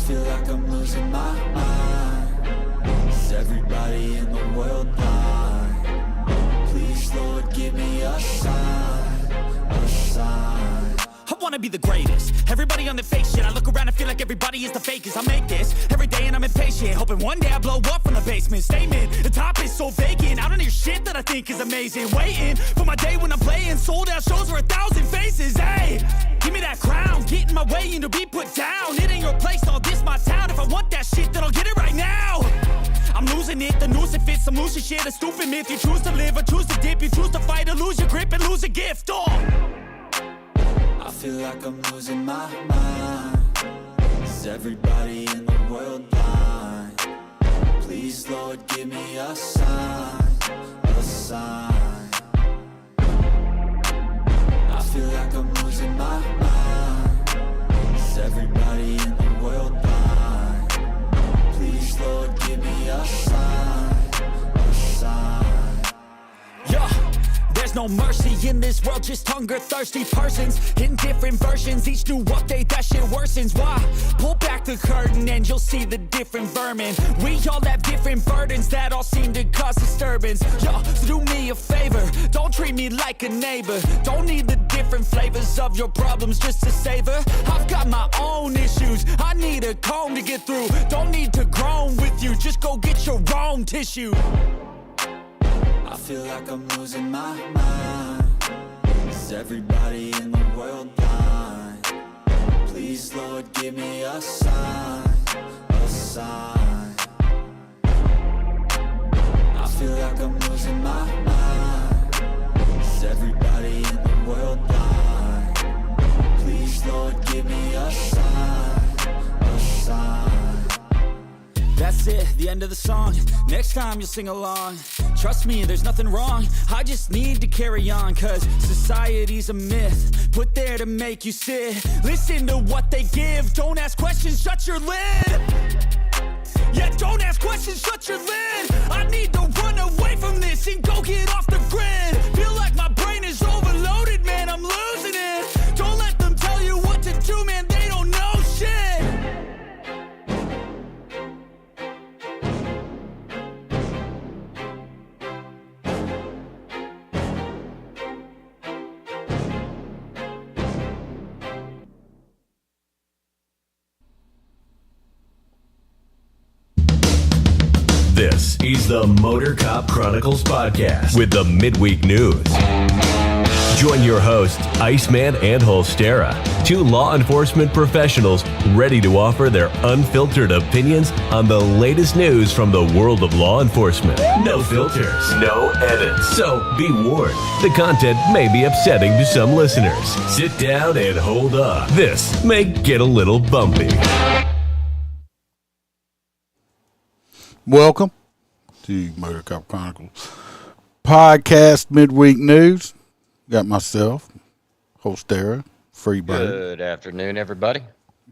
feel like I'm losing my mind. Is everybody in the world blind? Please, Lord, give me a sign, a sign. I wanna be the greatest. Everybody on the fake shit. I look around and feel like everybody is the fakest. I make this every day and I'm impatient, hoping one day I blow up from the basement. Statement, the top is so vacant. I don't hear shit that I think is amazing. Waiting for my day when I'm playing sold out shows for 1,000 faces. Hey, give me that crown, get in my way and to be put down. It ain't your place, all this my town. If I want that shit, then I'll get it right now. I'm losing it, the noose it fits, I'm losing shit. A stupid myth, you choose to live or choose to dip. You choose to fight or lose your grip and lose a gift. I feel like I'm losing my mind. Is everybody in the world blind? Please, Lord, give me a sign, a sign. I feel like I'm losing my mind. Is everybody in the world blind? Please, Lord, give me a sign, a sign. Yeah. There's no mercy in this world, just hunger-thirsty persons in different versions. Each new update, that shit worsens. Why? Pull back the curtain and you'll see the different vermin. We all have different burdens that all seem to cause disturbance. Yo, so do me a favor, don't treat me like a neighbor. Don't need the different flavors of your problems just to savor. I've got my own issues, I need a comb to get through. Don't need to groan with you, just go get your own tissue. I feel like I'm losing my mind. Is everybody in the world blind? Please, Lord, give me a sign, a sign. I feel like I'm losing my mind. Is everybody in the world blind? Please, Lord, give me a sign, a sign. That's it, the end of the song. Next time you'll sing along. Trust me, there's nothing wrong. I just need to carry on, cause society's a myth put there to make you sit. Listen to what they give. Don't ask questions, shut your lid. Yeah, don't ask questions, shut your lid. I need to run away from this and go get off the grid. Feel like my brain is overloaded, man, I'm losing it. Don't let them tell you what to do, man, they don't know shit. This is the Motor Cop Chronicles podcast with the midweek news. Join your hosts, Iceman and Holstera, two law enforcement professionals ready to offer their unfiltered opinions on the latest news from the world of law enforcement. No filters, no edits. So be warned, the content may be upsetting to some listeners. Sit down and hold up. This may get a little bumpy. Welcome to Motor Cop Chronicles podcast midweek news. Got myself, Holstera, Freebird. Good afternoon, everybody.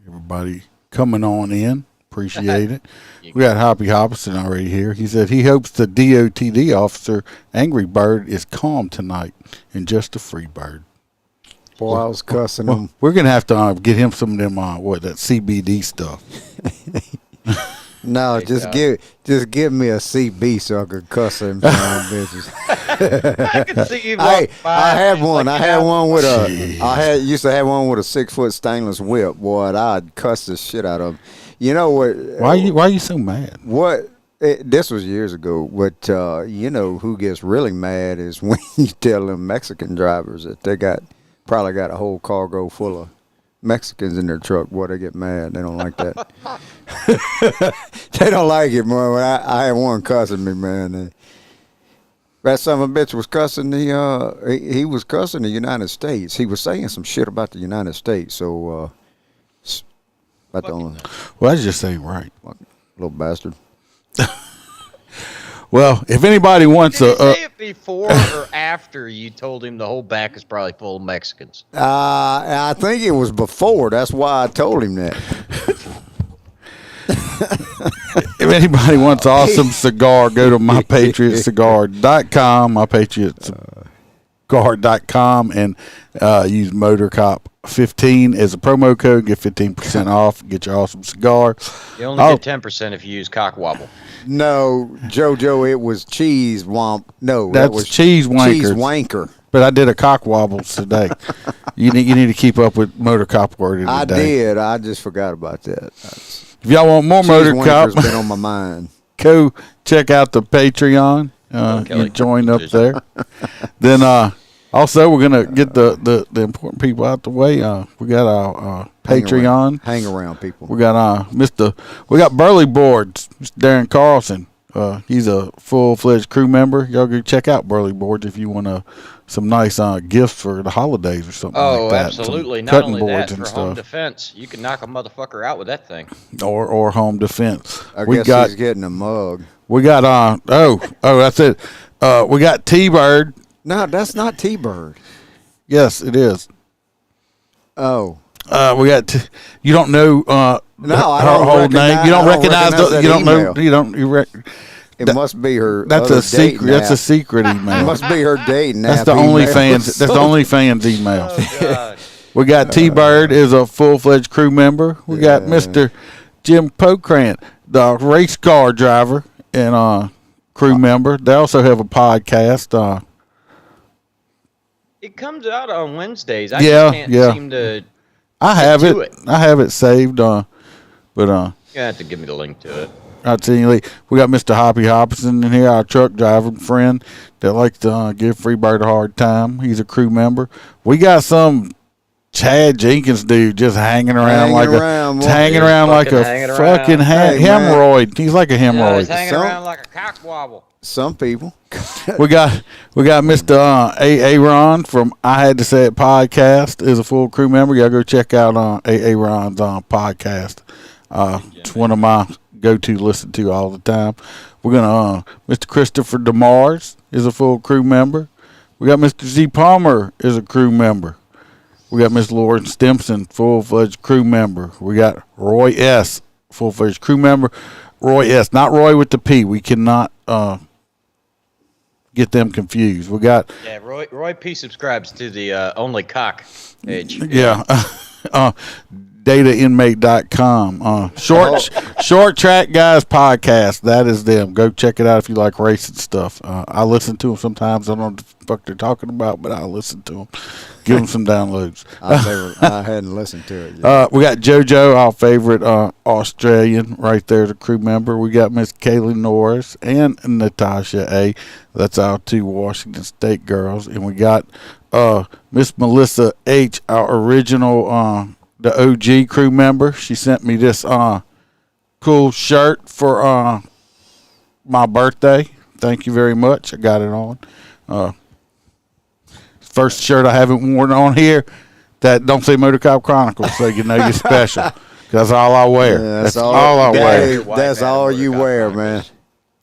Everybody coming on in. Appreciate it. We got Hoppy Hopperson already here. He said he hopes the DOTD officer, Angry Bird, is calm tonight and just a Freebird. Boy, I was cussing him. We're going to have to get him some of them, that CBD stuff. No, just give me a CB so I could cuss him some bitches. I can see you. I had one. I had one with used to have one with a 6-foot stainless whip. Boy, I'd cuss the shit out of him. You know what? Why are you so mad? This was years ago. But you know who gets really mad is when you tell them Mexican drivers that they probably got a whole cargo full of Mexicans in their truck. Boy, they get mad. They don't like that. They don't like it, boy. I had one cussing me, man. That son of a bitch was cussing he was cussing the United States. He was saying some shit about the United States. So, about the only. Well, that's just saying right. Little bastard. Well, if anybody wants Did you say it before or after you told him the whole back is probably full of Mexicans? I think it was before. That's why I told him that. If anybody wants awesome cigar, go to mypatriotcigar.com, mypatriotcigar.com, and use Motor Cop 15 as a promo code. Get 15% off. Get your awesome cigar. You only get 10% if you use Cockwobble. No, JoJo, it was cheese womp. No, That's that was cheese wanker. Cheese wanker. But I did a cock wobbles today. You need to keep up with Motor Cop word of the I day. did. I just forgot about that. If y'all want more Motor Cop, Wanker's been on my mind. go check out the Patreon. You join up there. Then also we're gonna get the important people out the way. We got our Patreon. Hang around, people. We got we got Burley Boards, Mr. Darren Carlson. He's a full-fledged crew member. Y'all go check out Burley Boards if you want some nice gifts for the holidays or something like that. Oh, absolutely. Some Not cutting only boards that, and for home stuff. defense, you can knock a motherfucker out with that thing. Or home defense. I guess he's getting a mug. We got that's it. We got T-Bird. No, that's not T-Bird. Yes, it is. Oh. We got. You don't know I her don't whole name. You don't recognize that you don't know. email. It must be her. That's other a secret. dating That's app. a secret It email. must be her dating That's app the email. OnlyFans. That's the OnlyFans email. Oh, God. We got T-Bird is a full-fledged crew member. We got Mr. Jim Pokrant, the race car driver and crew member. They also have a podcast. It comes out on Wednesdays. I Yeah, just can't yeah. seem to. I have do it. it. I have it saved. But You have to give me the link to it. I'll tell you, we got Mr. Hoppy Hopson in here, our truck driver friend that likes to give Freebird a hard time. He's a crew member. We got some Chad Jenkins dude just hanging around like a fucking hemorrhoid. He's like a Yeah, hemorrhoid. he's hanging around like a cockwobble. Some people. We got Mr. Aaron from I Had to Say It podcast is a full crew member. Y'all go check out Aaron's podcast. It's one of my go-to listen to all the time. We're gonna Mr. Christopher DeMars is a full crew member. We got Mr. Z Palmer is a crew member. We got Miss Lauren Stimson, full-fledged crew member. We got Roy S, full-fledged crew member. Roy S, not Roy with the P. We cannot get them confused. We got Roy P subscribes to the Only Cock page. yeah. DataInmate.com. Short Track Guys podcast. That is them. Go check it out if you like racing stuff. I listen to them sometimes. I don't know what the fuck they're talking about, but I listen to them. Give them some downloads. I hadn't listened to it yet. We got JoJo, our favorite Australian, right there as a crew member. We got Miss Kaylee Norris and Natasha A. That's our two Washington State girls. And we got Miss Melissa H., our original the OG crew member. She sent me this cool shirt for my birthday. Thank you very much. I got it on. First shirt I haven't worn on here that don't say Motor Cop Chronicles, so you know you're special. That's all I wear. Yeah, that's all I wear. That's all you wear, man.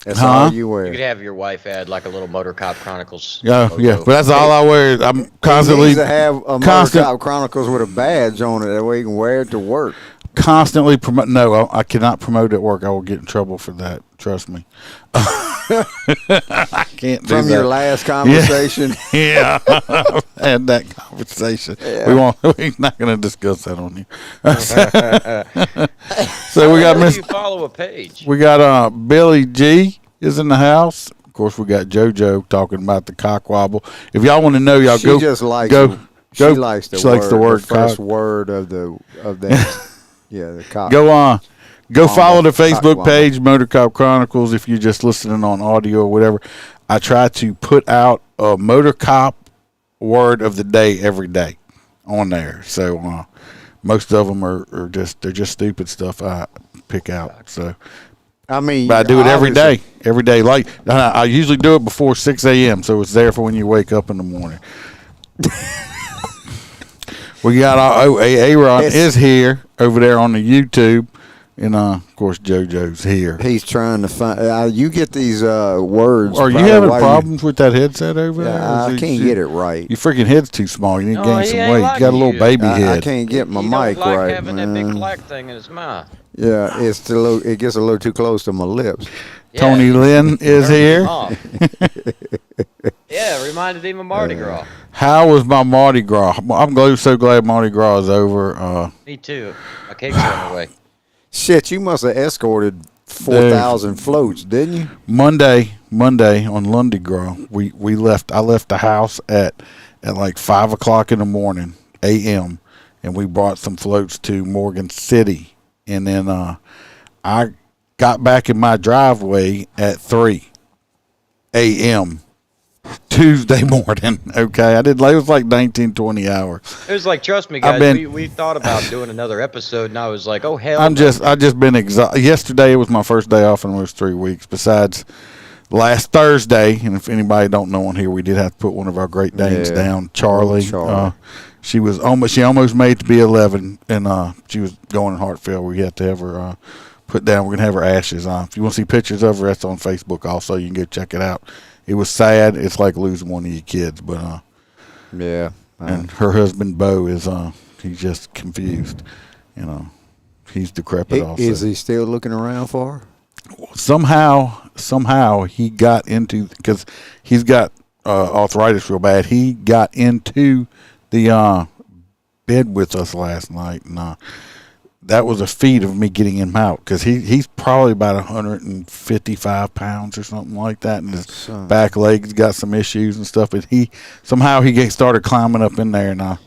That's Huh? all you wear. You could have your wife add like a little Motor Cop Chronicles. Yeah, logo. yeah. But that's all I wear. I'm constantly He needs to have a Motor Cop Chronicles with a badge on it. That way you can wear it to work. constantly promote. No, I cannot promote at work. I will get in trouble for that. Trust me. I can't do From that. your last conversation. Yeah, had that conversation. Yeah. We're not going to discuss that on here. So we got How do Miss. you follow a page? We got Billy G is in the house. Of course, we got JoJo talking about the cock wobble. If y'all want to know, y'all She go. just likes go. the- Go. She likes the She word. likes the word the first cock. word of that. Yeah, the cock. Go on. Go follow the Cock Facebook wobble. page, Motor Cop Chronicles, if you're just listening on audio or whatever. I try to put out a Motor Cop word of the day every day on there. So most of them are just stupid stuff I pick out. So I mean, but I do it every obviously- day. Every day. Like I usually do it before 6 a.m. So it's there for when you wake up in the morning. We got Aaron is here over there on the YouTube, and of course JoJo's here. He's trying to find. You get these words. Are you probably having while problems with that headset over there? Yeah, I can't get it right. Your freaking head's too small. You need to No, gain he some ain't weight. like you got a little you. baby I head. can't get my He mic don't like right, having man. that big black thing in his mouth. Yeah, it gets a little too close to my lips. Tony Yeah, Lynn is turned him here. off. Yeah, it reminded him of Mardi Gras. How was my Mardi Gras? I'm so glad Mardi Gras is over. Me too. My cake's on the way. Shit, you must have escorted 4,000 floats, didn't you? Monday on Lundy Gras, we left. I left the house at like 5:00 in the morning a.m. and we brought some floats to Morgan City, and then I got back in my driveway at 3 a.m. Tuesday morning. Okay, it was like 19, 20 hours. It was like, trust me, guys. We thought about doing another episode, and I was like, oh hell. I just been exhausted. Yesterday was my first day off in almost 3 weeks. Besides last Thursday, and if anybody don't know on here, we did have to put one of our Great Danes down, Charlie. She almost made it to be 11, and she was going in heart failure. We had to have her put down. We're gonna have her ashes. If you want to see pictures of her, that's on Facebook. Also, you can go check it out. It was sad. It's like losing one of your kids, but yeah. And her husband Bo is he's just confused. He's decrepit. Also, Is he still looking around for her? Somehow he got into, because he's got arthritis real bad. He got into the bed with us last night, and that was a feat of me getting him out, because he's probably about 155 pounds or something like that, and his back legs got some issues and stuff. But he started climbing up in there, and I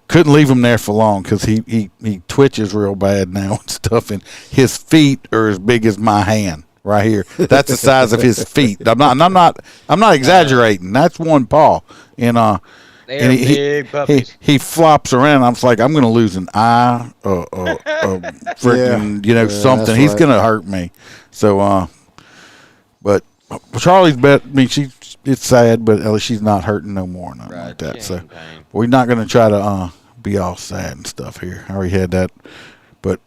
couldn't leave him there for long, because he twitches real bad now and stuff, and his feet are as big as my hand right here. That's the size of his feet. I'm not exaggerating. That's one paw, and They're big puppies. he flops around. I'm like, I'm going to lose an eye, freaking, something. He's going to hurt me. So, but Charlie's bet. I mean, it's sad, but at least she's not hurting no more, nothing like that. So we're not going to try to be all sad and stuff here. I already had that, but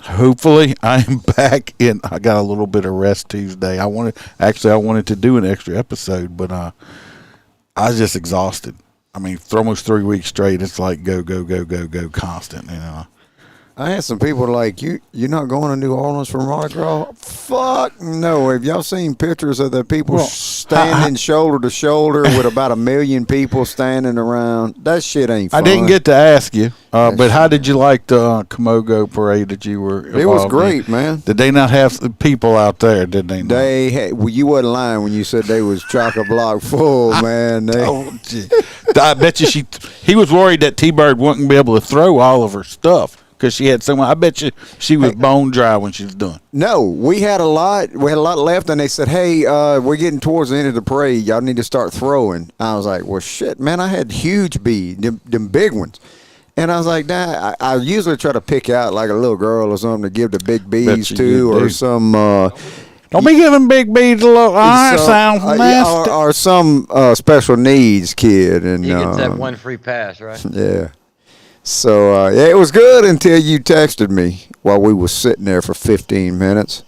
hopefully I am back in. I got a little bit of rest Tuesday. I wanted to do an extra episode, but I was just exhausted. I mean, for almost 3 weeks straight, it's like go constant, I had some people like, you're not going to New Orleans for Mardi Gras? Fuck no. Have y'all seen pictures of the people standing shoulder to shoulder with about 1 million people standing around? That shit ain't fun. I didn't get to ask you, but how did you like the Camogo parade that you were involved in? It was great, man. Did they not have the people out there, did they not? Well, you wasn't lying when you said they was chock-a-block full, man. I bet you he was worried that T-Bird wouldn't be able to throw all of her stuff, because she had someone. I bet you she was bone dry when she was done. No, we had a lot left, and they said, "Hey, we're getting towards the end of the parade. Y'all need to start throwing." I was like, "Well, shit, man! I had huge beads, them big ones." And I was like, nah, I usually try to pick out like a little girl or something to give the big beads to, or some. Don't be giving big beads a look. That sounds nasty. Or some special needs kid, and he gets that one free pass, right? Yeah. So it was good until you texted me while we were sitting there for 15 minutes.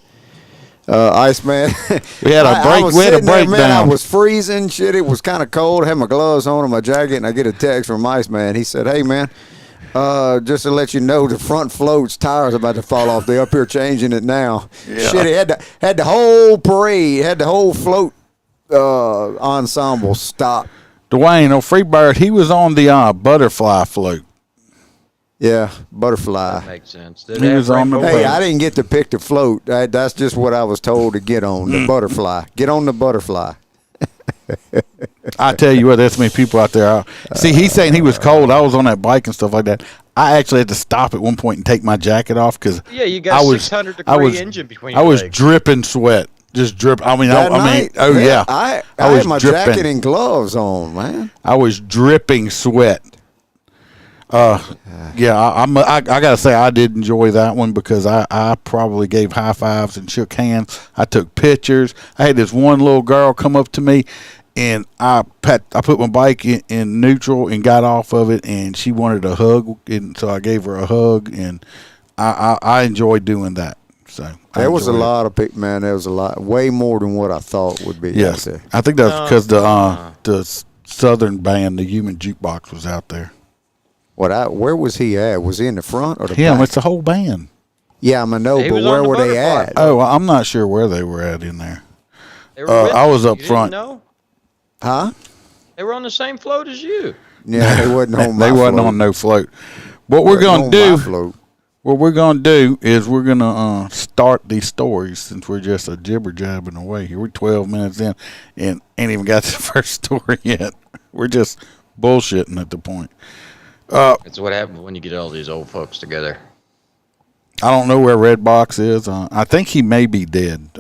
Iceman, we had a break. We had a breakdown. Man, I was freezing. Shit, it was kind of cold. I had my gloves on and my jacket, and I get a text from Iceman. He said, "Hey, man, just to let you know, the front float's tires about to fall off. They're up here changing it now." Yeah. Shit, he had the whole parade, had the whole float ensemble stop. Dwayne, Freebird, he was on the butterfly float. Yeah, butterfly. That makes sense. He was on the Hey, I didn't get to pick the float. That's just what I was told to get on, the butterfly. Get on the butterfly. I tell you what, there's so many people out there. See, he's saying he was cold. I was on that bike and stuff like that. I actually had to stop at one point and take my jacket off, because you got 600-degree engine between your legs. I was legs. Dripping sweat. Just drip. I mean, I had my jacket and gloves on, man. I was dripping sweat. I gotta say I did enjoy that one, because I probably gave high fives and shook hands. I took pictures. I had this one little girl come up to me, and I put my bike in neutral and got off of it, and she wanted a hug, and so I gave her a hug, and I enjoyed doing that. So there was a lot of people, man. There was a lot, way more than what I thought would be. Yes, out there. I think that's because the Southern band, the Human Jukebox, was out there. Where was he at? Was he in the front or the back? Him, it's the whole band. Yeah, I'm a know, He but was on where the were they butterfly at? float. Oh, well, I'm not sure where they were at in there. They were with I was you. up You didn't front. know? Huh? They were on the same float as you. Yeah, they wasn't on my They wasn't float. on no float. What we're Wasn't gonna on do? my float. What we're gonna do is we're gonna start these stories since we're just a jibber jabbing away here. We're 12 minutes in and ain't even got to the first story yet. We're just bullshitting at the point. That's what happens when you get all these old folks together. I don't know where Red Box is. I think he may be dead.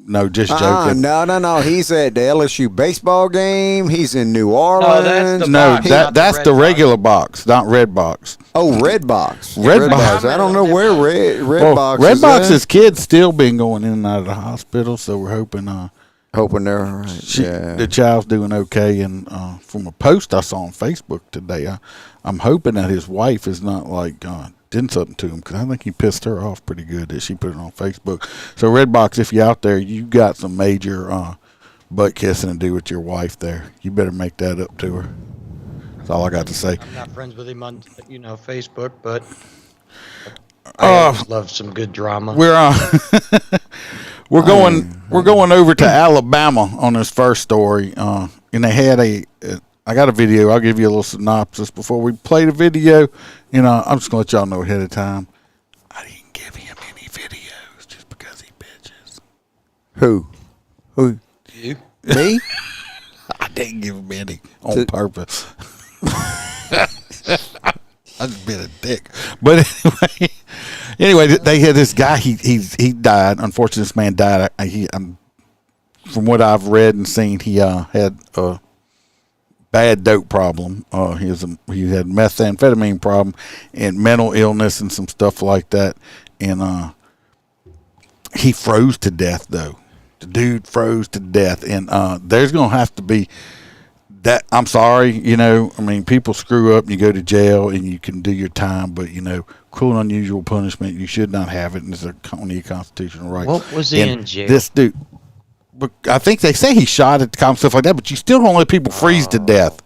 No, just joking. No. He's at the LSU baseball game. He's in New Orleans. that's the No, box, not the that's Red the Box. regular box, not Red Box. Oh, Red Box. Red Box. I don't know where Red Box Red is. Box's kid's still been going in and out of the hospital, so we're hoping Hoping they're all right. the child's doing okay. And from a post I saw on Facebook today, I'm hoping that his wife is not like did something to him, because I think he pissed her off pretty good that she put it on Facebook. So Red Box, if you're out there, you got some major butt kissing to do with your wife there. You better make that up to her. That's all I got to say. I'm not friends with him on, Facebook, but I always love some good drama. We're we're going over to Alabama on this first story, and they had I got a video. I'll give you a little synopsis before we play the video. I'm just gonna let y'all know ahead of time. I didn't give him any videos just because he bitches. Who? You? Me? I didn't give him any on purpose. I just been a dick. But anyway, they had this guy. He died. Unfortunately, this man died. From what I've read and seen, he had a bad dope problem. He had methamphetamine problem and mental illness and some stuff like that. And he froze to death, though. The dude froze to death, and there's gonna have to be that. I'm sorry, people screw up and you go to jail and you can do your time, but cruel and unusual punishment, you should not have it, and it's only a constitutional right. What was he in jail? This dude, but I think they say he shot at the cop, stuff like that, but you still don't let people freeze to death.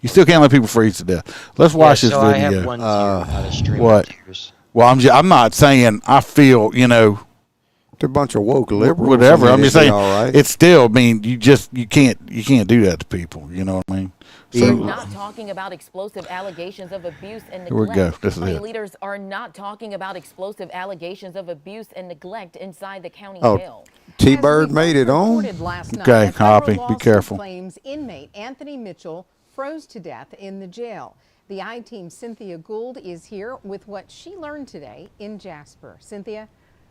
You still can't let people freeze to death. Let's watch this video. I have one tear out of stream what? of tears. Well, I'm not saying I feel, They're a bunch of woke liberals. whatever. I'm just saying, all right. it's still. You can't do that to people. You know what I mean? We're not talking about explosive allegations of abuse and neglect. Here we go. This is County it. leaders are not talking about explosive allegations of abuse and neglect inside the county Oh, jail. T-Bird made it on. Okay, Hoppy, be careful. Claims inmate Anthony Mitchell froze to death in the jail. The I-Team's Cynthia Gould is here with what she learned today in Jasper. Cynthia?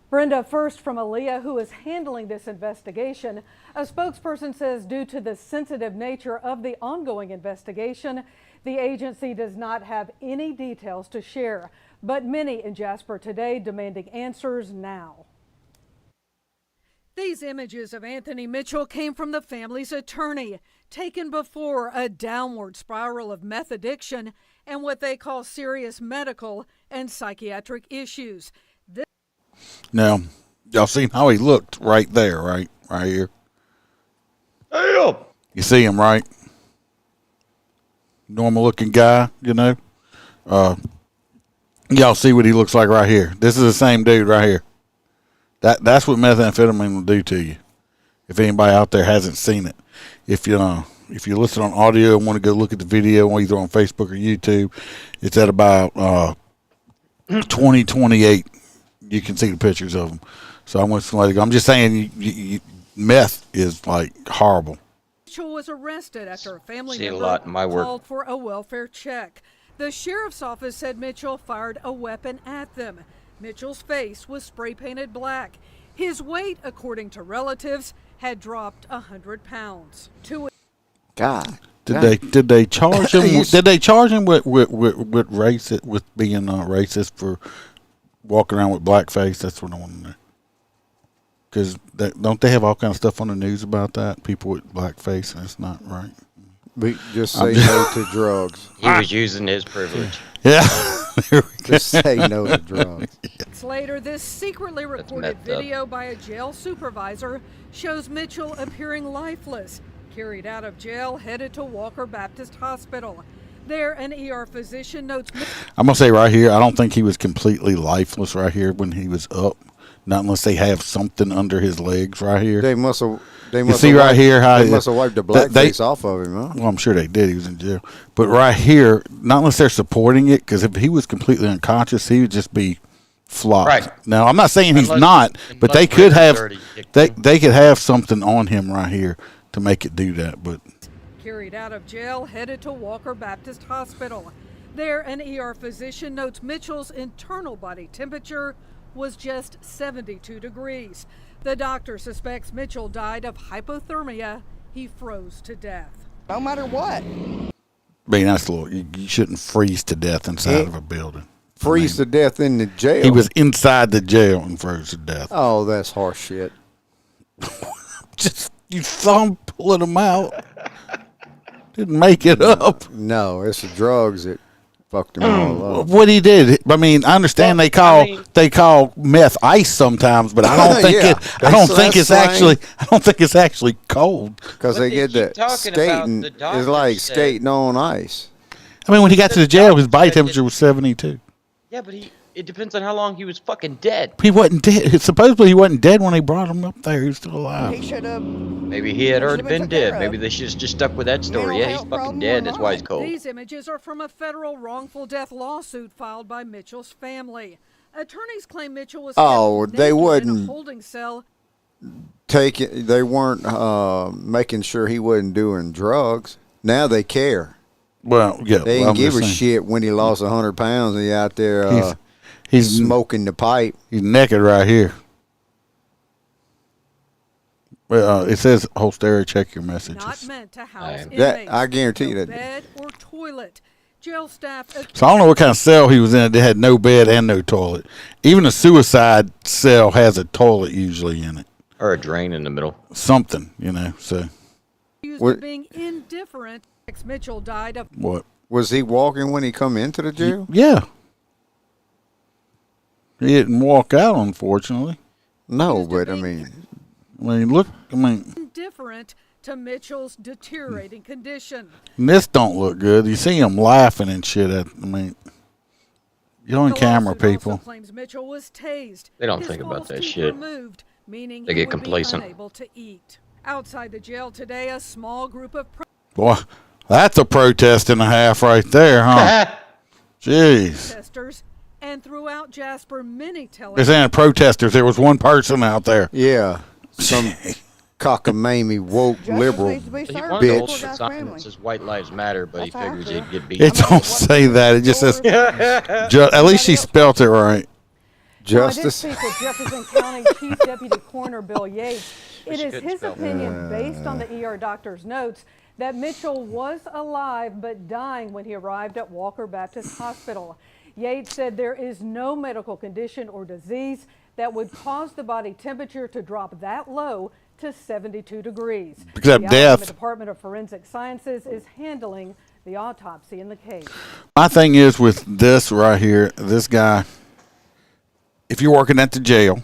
Brenda, first from Aaliyah, who is handling this investigation. A spokesperson says due to the sensitive nature of the ongoing investigation, the agency does not have any details to share. But many in Jasper today demanding answers now. These images of Anthony Mitchell came from the family's attorney, taken before a downward spiral of meth addiction and what they call serious medical and psychiatric issues. Now, y'all seen how he looked right there, right here. Help! You see him, right? Normal looking guy, Y'all see what he looks like right here. This is the same dude right here. That's what methamphetamine will do to you. If anybody out there hasn't seen it, if you listen on audio and want to go look at the video either on Facebook or YouTube, it's at about 2028. You can see the pictures of them. So I'm just let it go. I'm just saying, meth is like horrible. Mitchell was arrested after a family See a member lot in my work. called for a welfare check. The sheriff's office said Mitchell fired a weapon at them. Mitchell's face was spray painted black. His weight, according to relatives, had dropped 100 pounds. God. Did they charge him? Did they charge him with racist, with being racist for walking around with blackface? That's what I want to know. Because don't they have all kind of stuff on the news about that? People with blackface, and it's not right. We just say no to drugs. He was using his privilege. Yeah. Just say no to drugs. Later, this secretly recorded video by a jail supervisor shows Mitchell appearing lifeless, carried out of jail, headed to Walker Baptist Hospital. There, an ER physician notes. I'm going to say right here, I don't think he was completely lifeless right here when he was up. Not unless they have something under his legs right here. They must have. You see right here how they must have wiped the blackface off of him, huh? Well, I'm sure they did. He was in jail. But right here, not unless they're supporting it, because if he was completely unconscious, he would just be flopped. Right. Now, I'm not saying he's not, but they could have they could have something on him right here to make it do that. But Carried out of jail, headed to Walker Baptist Hospital. There, an ER physician notes Mitchell's internal body temperature was just 72 degrees. The doctor suspects Mitchell died of hypothermia. He froze to death. No matter what. I mean, that's a little, you shouldn't freeze to death inside of a building. Freeze to death in the jail. He was inside the jail and froze to death. Oh, that's harsh shit. Just you saw him pulling him out. Didn't make it up. No, it's the drugs that fucked him all up. What he did, I mean, I understand they call meth ice sometimes, but I don't think I don't think it's actually cold. Because they get that skating. It's like skating on ice. I mean, when he got to the jail, his body temperature was 72. Yeah, but it depends on how long he was fucking dead. He wasn't dead. Supposedly he wasn't dead when they brought him up there. He was still alive. He should have. Maybe he had already been dead. Maybe they should have just stuck with that story. Yeah, he's fucking dead. That's why he's cold. These images are from a federal wrongful death lawsuit filed by Mitchell's family. Attorneys claim Mitchell was kept they naked wouldn't in a holding cell. They weren't making sure he wasn't doing drugs. Now they care. Well, yeah. They didn't give a shit when he lost 100 pounds and he out there he's smoking the pipe. He's naked right here. Well, it says, Holster, check your messages. Not meant to house inmates. That, I guarantee you No that. bed or toilet. Jail staff. So I don't know what kind of cell he was in. It had no bed and no toilet. Even a suicide cell has a toilet usually in it. Or a drain in the middle. Something, so. Accused of being indifferent. Mitchell died of. What? Was he walking when he come into the jail? Yeah. He didn't walk out, unfortunately. No, but I mean, look. Indifferent to Mitchell's deteriorating condition. And this don't look good. You see him laughing and shit. You're on camera, people. Also claims Mitchell was tased. They don't think about that shit. Removed, meaning they get complacent. Unable to eat. Outside the jail today, a small group of. Boy, that's a protest and a half right there, huh? Jeez. Protesters. And throughout Jasper, many They're saying protesters. There was one person out there. Yeah. Some cockamamie woke liberal He wanted bitch. to hold sign that says White Lives Matter, but he figures he'd get beat. It don't say that. It just says, at least she spelt it right. Justice. I did speak with Jefferson County Chief Deputy Coroner Bill Yates. It is his opinion, based on the ER doctor's notes, that Mitchell was alive but dying when he arrived at Walker Baptist Hospital. Yates said there is no medical condition or disease that would cause the body temperature to drop that low to 72 degrees. Except the death. Alabama Department of Forensic Sciences is handling the autopsy in the case. My thing is with this right here, this guy, if you're working at the jail,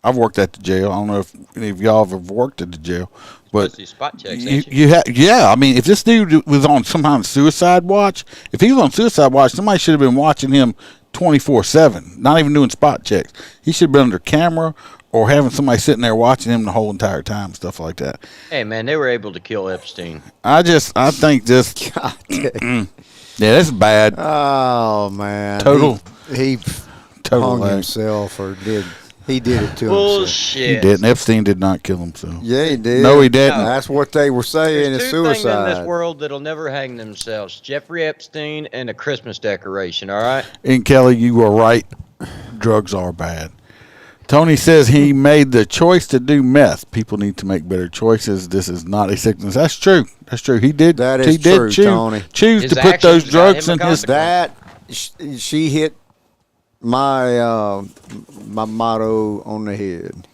I've worked at the jail. I don't know if any of y'all have worked at the jail, but spot checks, yeah. I mean, if this dude was on some kind of suicide watch, if he was on suicide watch, somebody should have been watching him 24/7, not even doing spot checks. He should have been under camera or having somebody sitting there watching him the whole entire time, stuff like that. Hey, man, they were able to kill Epstein. I think this. God yeah, this is bad. Oh man, Total. He hung himself or did. He did it to himself. Bullshit. He didn't. Epstein did not kill himself. Yeah, he did. No, he didn't. That's what they were saying. There's Is two things suicide. in this world that'll never hang themselves: Jeffrey Epstein and a Christmas decoration. All right. And Kelly, you were right. Drugs are bad. Tony says he made the choice to do meth. People need to make better choices. This is not a sickness. That's true. That's true. He did. That he is did true, Tony. Choose His to put those actions got drugs him in a his. consequence. She hit my my motto on the head.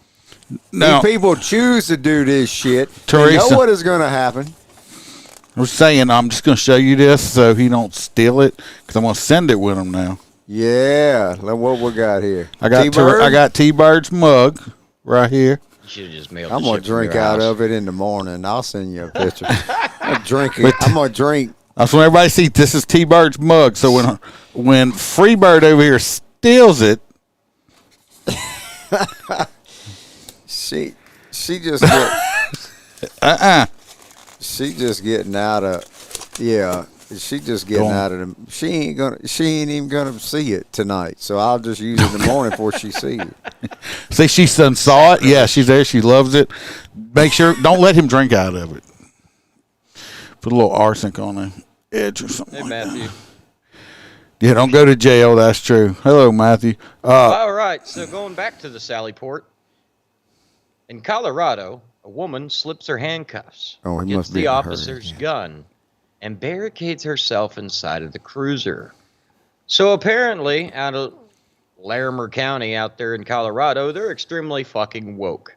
Now, If people choose to do this shit, Teresa, they know what is going to happen. I'm saying I'm just going to show you this so he don't steal it because I'm going to send it with him now. Yeah, look what we got here. I got T-Bird's mug right here. You should have just mailed. I'm the gonna shit from drink your out house. of it in the morning. I'll send you a picture. I'm gonna drink. That's when everybody sees this is T-Bird's mug. So when Freebird over here steals it, she just get, she just getting out of she just getting out of them. She ain't even gonna see it tonight. So I'll just use it in the morning before she sees it. See, she done saw it. Yeah, she's there. She loves it. Make sure don't let him drink out of it. Put a little arsenic on the edge or something. Hey, like Matthew. That. Yeah, don't go to jail. That's true. Hello, Matthew. All right, so going back to the Sally Port. In Colorado, a woman slips her handcuffs, gets the officer's gun, and barricades herself inside of the cruiser. So apparently, out of Larimer County out there in Colorado, they're extremely fucking woke.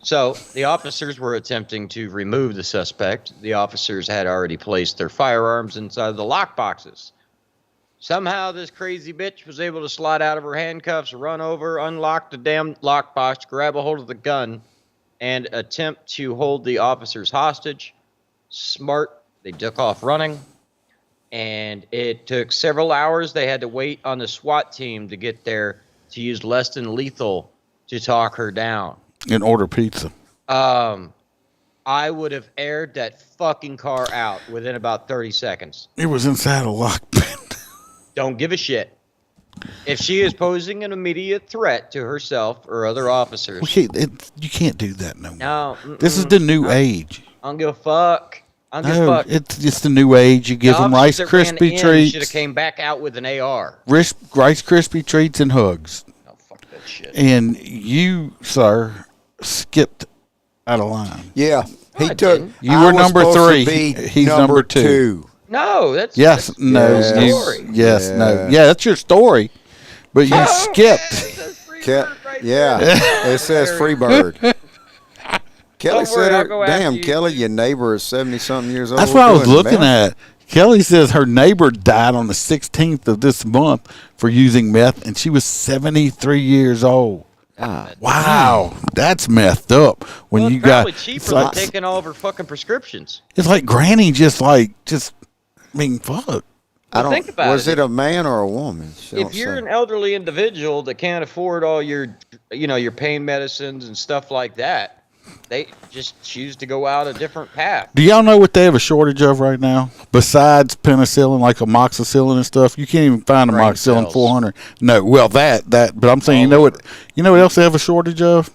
So the officers were attempting to remove the suspect. The officers had already placed their firearms inside the lockboxes. Somehow this crazy bitch was able to slide out of her handcuffs, run over, unlock the damn lockbox, grab a hold of the gun, and attempt to hold the officers hostage. Smart. They took off running, and it took several hours. They had to wait on the SWAT team to get there to use less than lethal to talk her down. And order pizza. I would have aired that fucking car out within about 30 seconds. It was inside a lock bin. Don't give a shit. If she is posing an immediate threat to herself or other officers. You can't do that no more. No. This is the new age. I don't give a fuck. I don't give a fuck. It's just the new age. You give them Rice Krispie treats. Should have came back out with an AR. Rice Krispie treats and hugs. Oh, fuck that shit. And you, sir, skipped out of line. Yeah. You were number 3. He's number 2. No, that's yes, that's no, story. Yes, yeah. No, yeah, that's your story, but you skipped. It says Freebird. Kelly said, "Damn, Kelly, your neighbor is 70-something years old." That's what I was looking at. Kelly says her neighbor died on the 16th of this month for using meth, and she was 73 years old. Wow, that's messed up. When you got probably cheaper than taking all of her fucking prescriptions. It's like Granny I mean, fuck. Think about it. Was it a man or a woman? If you're an elderly individual that can't afford all your pain medicines and stuff like that, they just choose to go out a different path. Do y'all know what they have a shortage of right now? Besides penicillin, like amoxicillin and stuff, you can't even find amoxicillin 400. No, well that, but I'm saying, you know what else they have a shortage of?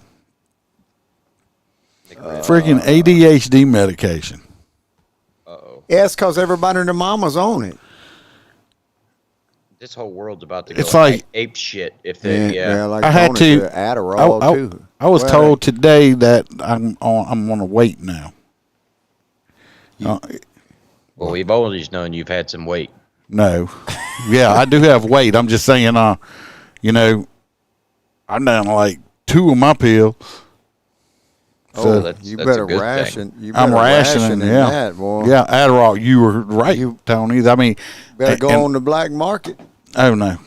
Freaking ADHD medication. Yeah, it's because everybody and their mama's on it. This whole world's about to go ape shit. If they, like I had to Adderall too. I was told today that I'm on a weight now. Well, we've always known you've had some weight. No, yeah, I do have weight. I'm just saying, I'm down like 2 of my pills. So you better ration. I'm rationing, that, boy. Yeah, Adderall. You were right, Tony. I mean, better go on the black market. Oh no.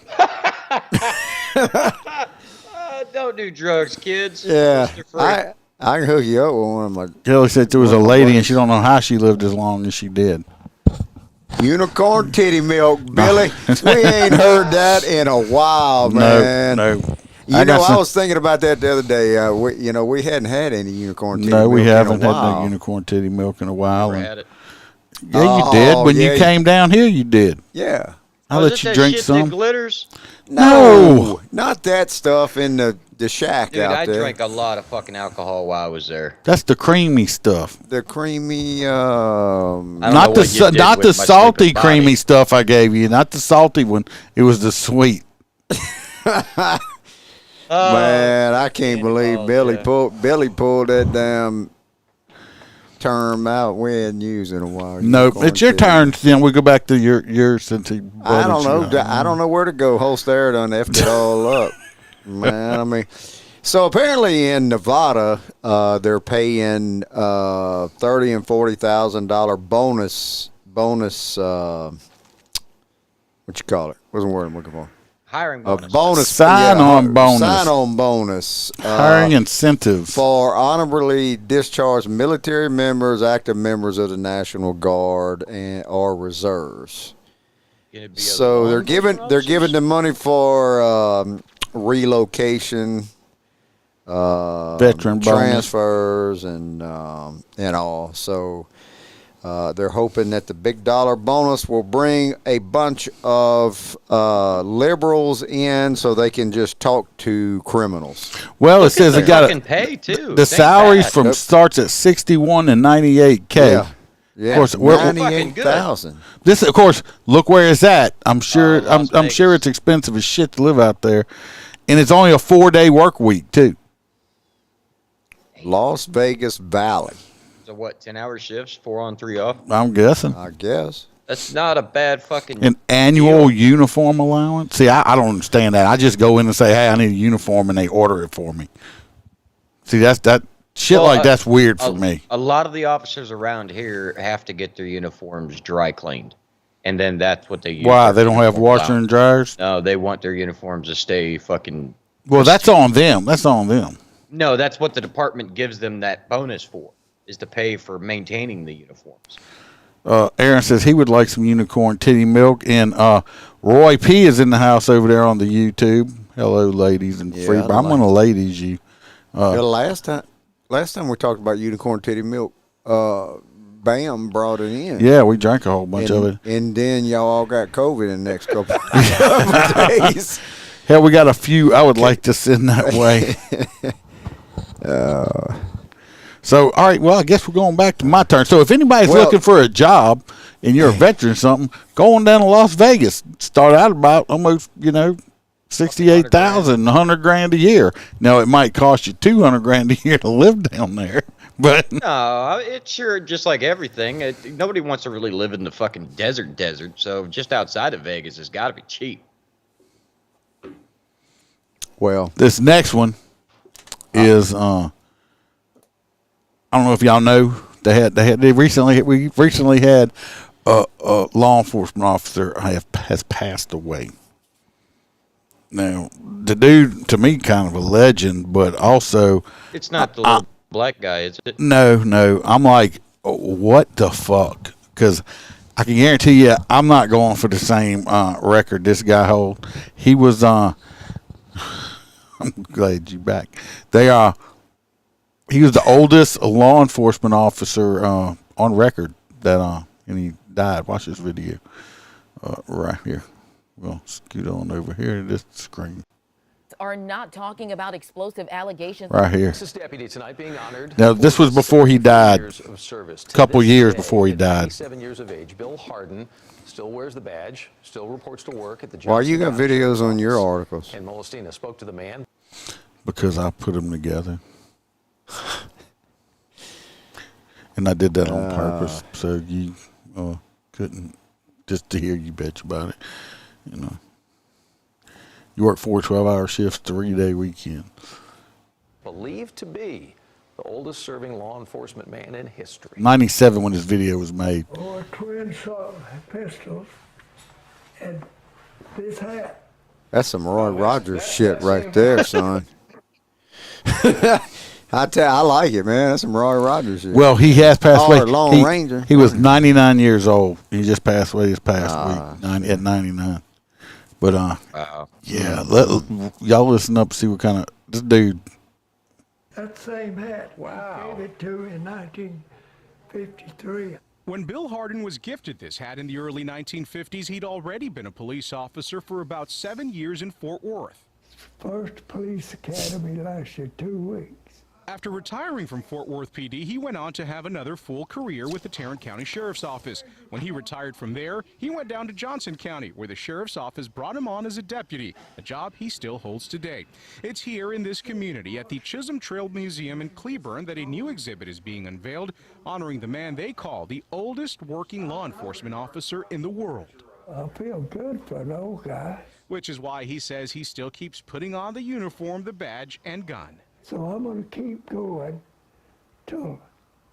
Don't do drugs, kids. Yeah, I can hook you up with one of my. Kelly said there was a lady, and she don't know how she lived as long as she did. Unicorn titty milk, Billy. We ain't heard that in a while, man. No. I was thinking about that the other day. We hadn't had any unicorn titty milk. No, we haven't in a had no unicorn titty milk in a while. Never had it. Yeah, you did. When you came down here, you did. Yeah. I'll let you drink some. That glitters? No, not that stuff in the shack out there. I drank a lot of fucking alcohol while I was there. That's the creamy stuff. The creamy, not the salty creamy stuff I gave you. Not the salty one. It was the sweet. Man, I can't believe Billy pulled that damn term out. We hadn't used it in a while. Nope, it's your turn. Then we go back to yours since he. I don't know. I don't know where to go. Holster done effed it all up, man. I mean, so apparently in Nevada, they're paying $30,000 and $40,000 bonus. What you call it? Wasn't the word I'm looking for. hiring A bonus. bonus. Sign-on bonus. Sign-on bonus. Hiring incentive. For honorably discharged military members, active members of the National Guard, and or reserves. So they're giving the money for relocation, veteran transfers, and all. So they're hoping that the big dollar bonus will bring a bunch of liberals in, so they can just talk to criminals. Well, it says it got pay too. The salaries from starts at 61 and 98K. Yeah. Yeah, of course, 98,000. This, of course, look where it's at. I'm sure. I'm sure it's expensive as shit to live out there, and it's only a 4-day work week too. Las Vegas Valley. So what? 10-hour shifts, 4 on, 3 off. I'm guessing. I guess that's not a bad fucking. An annual uniform allowance. See, I don't understand that. I just go in and say, "Hey, I need a uniform," and they order it for me. See, that. Shit like that's weird for me. A lot of the officers around here have to get their uniforms dry cleaned, and then that's what they use. Why? They don't have washer and dryers? No, they want their uniforms to stay fucking. Well, that's on them. That's on them. No, that's what the department gives them that bonus for, is to pay for maintaining the uniforms. Aaron says he would like some unicorn titty milk, and Roy P is in the house over there on the YouTube. Hello, ladies and free. I'm gonna ladies you. Last time we talked about unicorn titty milk, Bam brought it in. Yeah, we drank a whole bunch of it. And then y'all all got COVID in the next couple of days. Hell, we got a few I would like to send that way. So, all right, well, I guess we're going back to my turn. So if anybody's looking for a job and you're a veteran or something, go on down to Las Vegas. Start out about almost, 68,000, $100,000 a year. Now it might cost you $200,000 a year to live down there, but no, it's sure just like everything. Nobody wants to really live in the fucking desert. So just outside of Vegas, it's got to be cheap. Well, this next one is I don't know if y'all know we recently had a law enforcement officer has passed away. Now, the dude, to me, kind of a legend, but also... It's not the little black guy, is it? No. I'm like, what the fuck? Because I can guarantee you, I'm not going for the same record this guy hold. He was... I'm glad you back. He was the oldest law enforcement officer on record and he died. Watch this video right here. We'll scoot on over here to this screen. Are not talking about explosive allegations. Right here. Texas deputy tonight being honored. Now, this was before he died. A couple years before he died. 7 years of age, Bill Harden still wears the badge, still reports to work at the. Why you got videos on your articles? And Molestina spoke to the man. Because I put them together. And I did that on purpose, so you couldn't, just to hear you bitch about it. You work 4 12-hour shifts, 3-day weekend. Believed to be the oldest serving law enforcement man in history. 97 when this video was made. Or twin pistols and this hat. That's some Roy Rogers shit right there, son. I like it, man. That's some Roy Rogers shit. Well, he has passed away. Lone Ranger. He was 99 years old. He just passed away this past week at 99. But yeah, y'all listen up, see what kind of this dude. That same hat. Wow. Gave it to in 1953. When Bill Harden was gifted this hat in the early 1950s, he'd already been a police officer for about 7 years in Fort Worth. First police academy lasted 2 weeks. After retiring from Fort Worth PD, he went on to have another full career with the Tarrant County Sheriff's Office. When he retired from there, he went down to Johnson County, where the Sheriff's Office brought him on as a deputy, a job he still holds today. It's here in this community at the Chisholm Trail Museum in Cleburne that a new exhibit is being unveiled, honoring the man they call the oldest working law enforcement officer in the world. I feel good for an old guy. Which is why he says he still keeps putting on the uniform, the badge, and gun. So I'm going to keep going till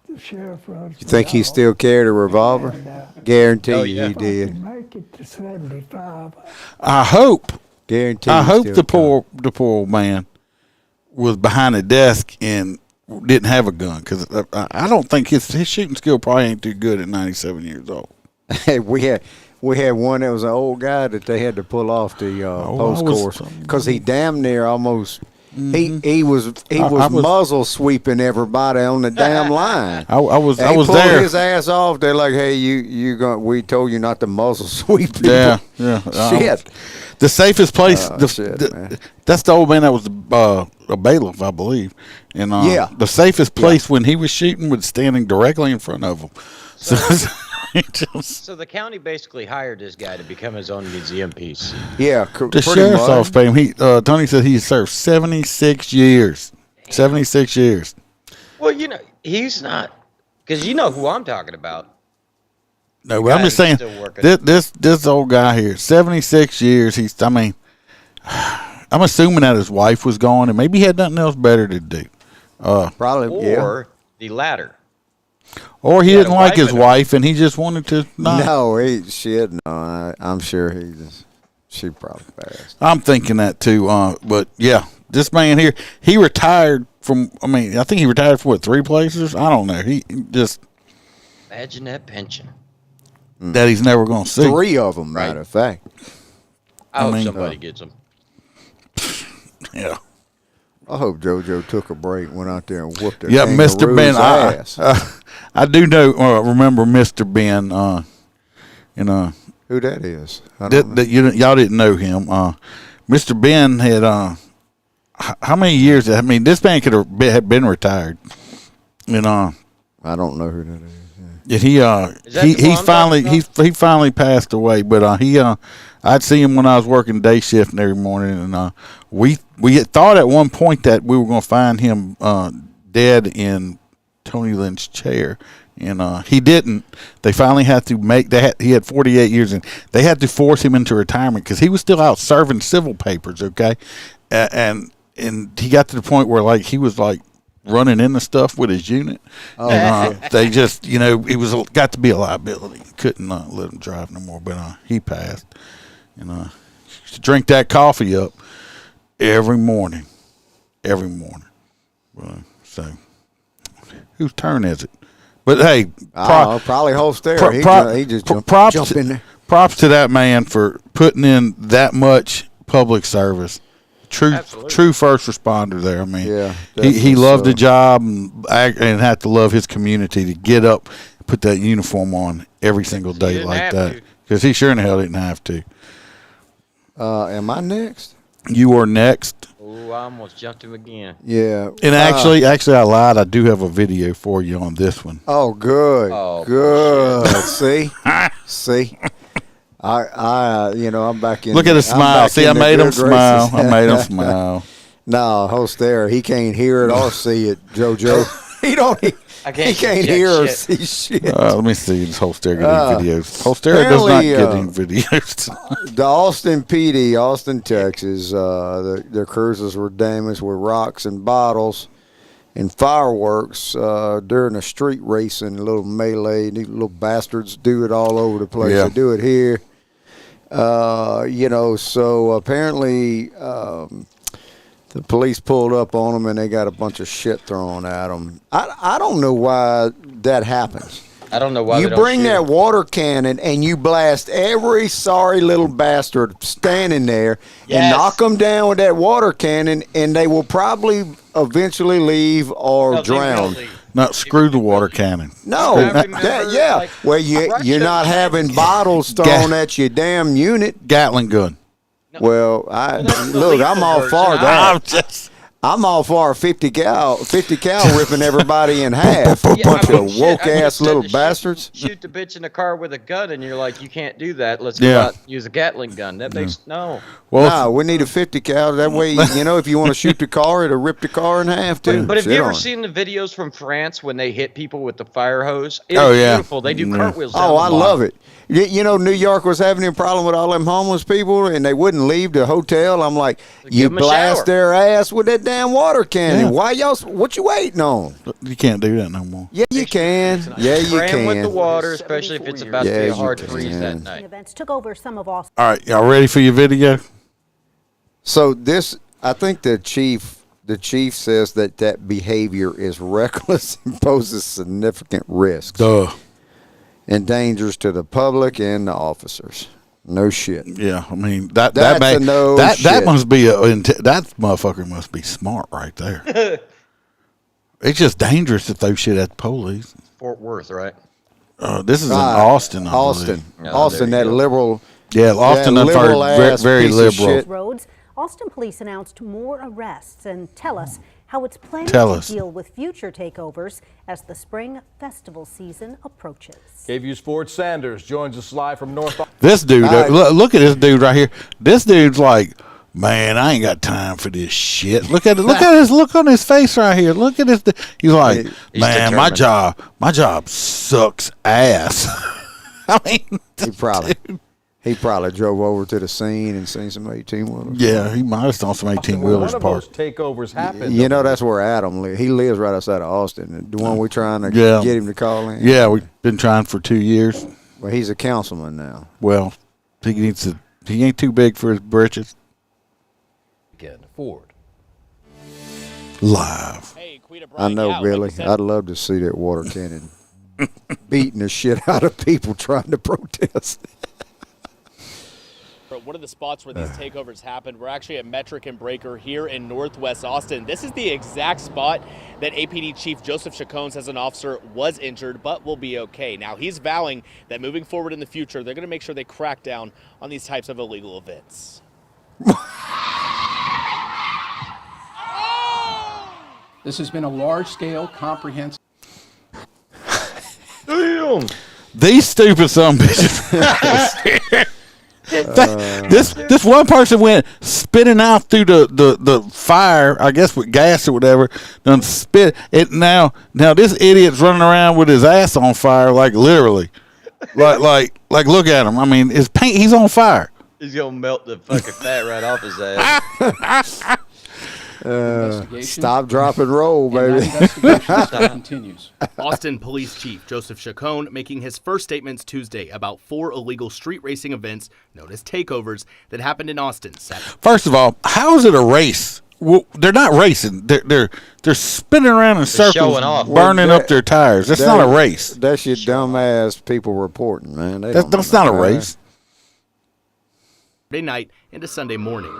the sheriff runs. You think he still carried a revolver? And, Guarantee you he did. Make it to 75. I hope Guaranteed. I hope the poor old man was behind a desk and didn't have a gun, because I don't think his shooting skill probably ain't too good at 97 years old. Hey, we had one that was an old guy that they had to pull off the post course because he damn near almost. Mm-hmm. He was muzzle sweeping everybody on the damn line. I was pulled there. His ass off. They're like, "Hey, you going? We told you not to muzzle sweep people." Yeah. Shit. The safest place. That's the old man that was a bailiff, I believe. And the safest place when he was shooting was standing directly in front of him. So the county basically hired this guy to become his own museum piece. Yeah, the sheriff's office paid him. Tony said he served 76 years. 76 years. Well, he's not, because you know who I'm talking about. No, but I'm just saying this old guy here, 76 years. I'm assuming that his wife was gone and maybe he had nothing else better to do. Probably, or the latter. Or he didn't like his wife and he just wanted to not. No, I'm sure she probably passed. I'm thinking that too. But yeah, this man here, he retired from, I think he retired from 3 places? I don't know. He just. Imagine that pension. That he's never going to see. 3 of them, matter of fact. I hope somebody gets them. Yeah. I hope JoJo took a break, went out there and whooped her. Yeah, Mr. Ben. Ass. I do know. Remember Mr. Ben? Who that is? Y'all didn't know him. Mr. Ben had how many years? This man could have been retired. I don't know who that is. He finally passed away, but I'd see him when I was working day shift every morning, and we had thought at one point that we were going to find him dead in Tony Lynn's chair, and he didn't. They finally had to he had 48 years, and they had to force him into retirement because he was still out serving civil papers. Okay, and he got to the point where he was running into stuff with his unit. They just, it was got to be a liability. Couldn't let him drive no more. But he passed. Used to drink that coffee up every morning. So, whose turn is it? But hey, probably Holster. He just jumped in there. Props to that man for putting in that much public service. True first responder there. He loved the job and had to love his community to get up, put that uniform on every single day like that. Because he sure in the hell didn't have to. Am I next? You are next. Oh, I almost jumped him again. Yeah. And actually, I lied. I do have a video for you on this one. Oh, good. Oh, good. See. I'm back in. Look at his smile. See, I made him smile. No, Holster, he can't hear it or see it, JoJo. He can't hear or see shit. Let me see this Holster getting videos. Holster does not get any videos. The Austin PD, Austin, Texas, their cruisers were damaged with rocks and bottles and fireworks during a street racing, a little melee. These little bastards do it all over the place. Yeah. They do it here. So apparently the police pulled up on them and they got a bunch of shit thrown at them. I don't know why that happens. I don't know why you bring that water cannon and you blast every sorry little bastard standing there and knock them down with that water cannon, and they will probably eventually leave or drown. Not screw the water cannon. No, well, you're not having bottles thrown at your damn unit. Gatling gun. No. Well, I'm all for that. I'm all for a 50 cal ripping everybody in half. A bunch of woke ass little bastards. Shoot the bitch in the car with a gun, and you're like, you can't do that. Let's go out and use a Gatling gun. That makes no. Well, we need a 50 cal. That way, if you want to shoot the car, it'll rip the car in half too. But have you ever seen the videos from France when they hit people with the fire hose? It's beautiful. They do cartwheels. Oh, I love it. New York was having a problem with all them homeless people, and they wouldn't leave the hotel. I'm like, you blast their ass with that damn water cannon. Yeah. Why y'all? What you waiting on? You can't do that no more. Yeah, you can. Yeah, you can. with the water, especially if it's about to be a hard freeze that night. Events took over some of Austin. All right, y'all ready for your video? So I think the chief says that behavior is reckless and poses significant risks. And dangers to the public and the officers. No shit. Yeah, I mean that must be that motherfucker must be smart right there. It's just dangerous to throw shit at the police. Fort Worth, right? This is in Austin. Austin, Oh, that liberal. Yeah, Austin, very liberal. Roads. Austin police announced more arrests and tell us how it's planning to deal with future takeovers as the spring festival season approaches. KVUE Sports Sanders joins us live from North. This dude, look at this dude right here. This dude's like, man, I ain't got time for this shit. Look at it. Look at his look on his face right here. Look at this. He's like, man, my job sucks ass. I mean, He probably drove over to the scene and seen some 18-wheelers. Yeah, he might have saw some 18-wheelers parked. One of those takeovers happened. You know, that's where Adam lives. He lives right outside of Austin. The one we're trying to get him to call in. Yeah, we've been trying for 2 years. Well, he's a councilman now. Well, he ain't too big for his britches. Again, Ford. Live. I know, Billy. I'd love to see that water cannon beating the shit out of people trying to protest. One of the spots where these takeovers happened, we're actually at Metric and Breaker here in Northwest Austin. This is the exact spot that APD Chief Joseph Chacon says an officer was injured but will be okay. Now, he's vowing that moving forward in the future, they're going to make sure they crack down on these types of illegal events. This has been a large-scale, comprehensive... Damn! These stupid son of bitches. This one person went spitting out through the fire, I guess with gas or whatever, done spit it. Now this idiot's running around with his ass on fire, like literally. like look at him. I mean, his paint, he's on fire. He's gonna melt the fucking fat right off his ass. Stop, drop, and roll, baby. Continues. Austin Police Chief Joseph Chacon making his first statements Tuesday about 4 illegal street racing events known as takeovers that happened in Austin Saturday. First of all, how is it a race? Well, they're not racing. They're spinning around in circles, burning up their tires. That's not a race. That's your dumbass people reporting, man. That's not a race. Saturday night into Sunday morning.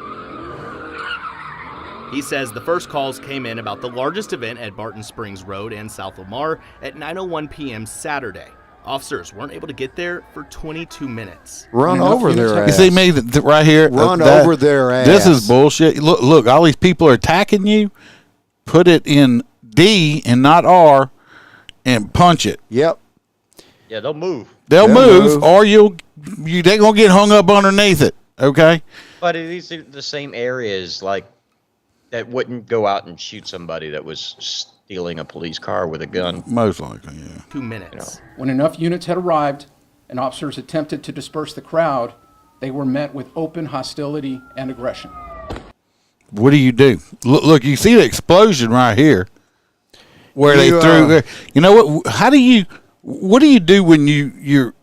He says the first calls came in about the largest event at Barton Springs Road and South Lamar at 9:01 p.m. Saturday. Officers weren't able to get there for 22 minutes. Run over their ass. You see me right here? Run over their ass. This is bullshit. Look, all these people are attacking you. Put it in D and not R and punch it. Yep. Yeah, they'll move. They'll move, or they're going to get hung up underneath it, okay? But at least the same areas, like, that wouldn't go out and shoot somebody that was stealing a police car with a gun. Most likely, yeah. 2 minutes. You know. When enough units had arrived and officers attempted to disperse the crowd, they were met with open hostility and aggression. What do you do? Look, you see the explosion right here where they threw. You know what? What do you do when you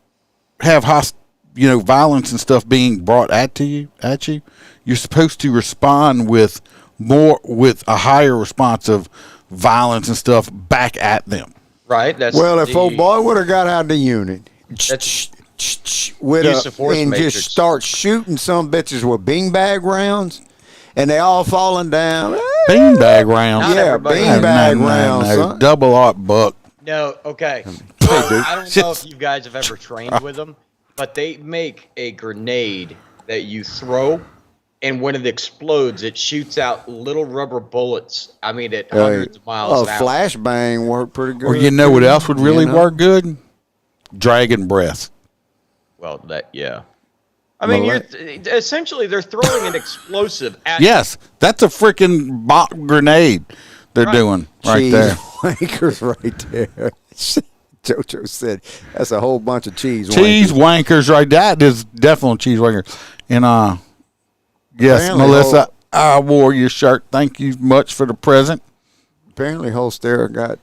have violence and stuff being brought at you? You're supposed to respond with a higher response of violence and stuff back at them. Right. If old boy would have got out of the unit and just start shooting some bitches with beanbag rounds, and they all falling down. Beanbag rounds. Yeah, beanbag rounds. No, double aught buck. No, okay. I don't know if you guys have ever trained with them, but they make a grenade that you throw. And when it explodes, it shoots out little rubber bullets. I mean, at hundreds of miles an hour. Flashbang worked pretty good. Or you know what else would really work good? Dragon breath. Well, yeah. I mean, essentially they're throwing an explosive at Yes, that's a freaking grenade they're doing right there. Wankers right there. JoJo said that's a whole bunch of cheese wankers right there. That is definitely cheese wankers. And yes, apparently Melissa, I wore your shirt. Thank you much for the present. Apparently Holster got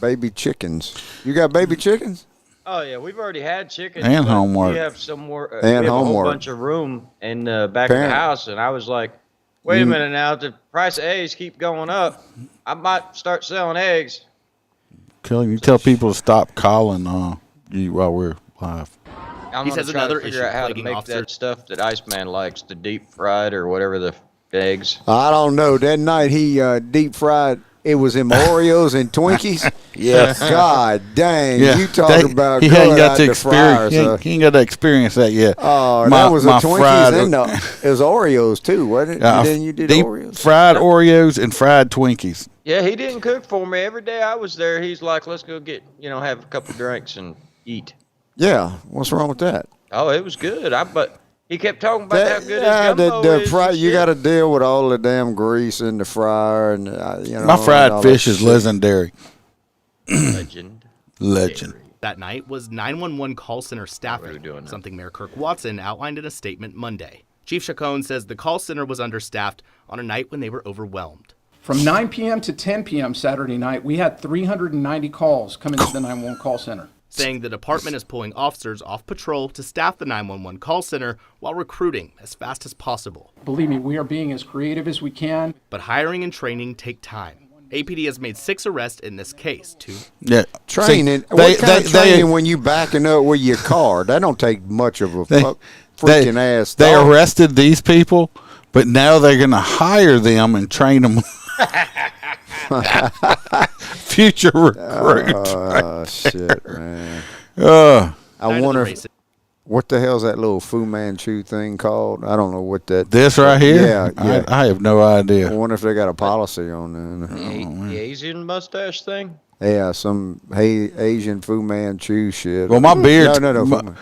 baby chickens. You got baby chickens? Oh yeah, we've already had chickens and homework. We have some more. And we have homework. a whole bunch of room in the back of the house, and I was like, Wait a minute now. If the price of eggs keep going up, I might start selling eggs. Kelly, you tell people to stop calling you while we're live. I'm going to try to figure out how to make that stuff that Iceman likes, the deep fried or whatever the eggs. I don't know. That night he deep fried. It was them Oreos and Twinkies. Yes. God dang. Yeah. You talking about he good hadn't got out to the fryer, experience. He ain't got to experience that yet. Oh, that was the Twinkies and it was Oreos too, wasn't it? Then you did deep Oreos. fried Oreos and fried Twinkies. Yeah, he didn't cook for me. Every day I was there, he's like, let's go get, have a couple drinks and eat. Yeah. What's wrong with that? Oh, it was good. But he kept talking about how good his gumbo is. You got to deal with all the damn grease in the fryer, and my fried fish is legendary. Legend. That night was 911 call center staffing, something Mayor Kirk Watson outlined in a statement Monday. Chief Chacon says the call center was understaffed on a night when they were overwhelmed. From 9 p.m. to 10 p.m. Saturday night, we had 390 calls coming to the 911 call center. Saying the department is pulling officers off patrol to staff the 911 call center while recruiting as fast as possible. Believe me, we are being as creative as we can. But hiring and training take time. APD has made 6 arrests in this case, too. Yeah, training. What kind of training when you backing up with your car? That don't take much of a freaking ass. They arrested these people, but now they're going to hire them and train them. Future recruits. Oh, shit, man. I wonder what the hell's that little Fu Manchu thing called? I don't know what that. This right here? Yeah. I have no idea. I wonder if they got a policy on that. The Asian mustache thing? Yeah, some Asian Fu Manchu shit. Well, my beard. No.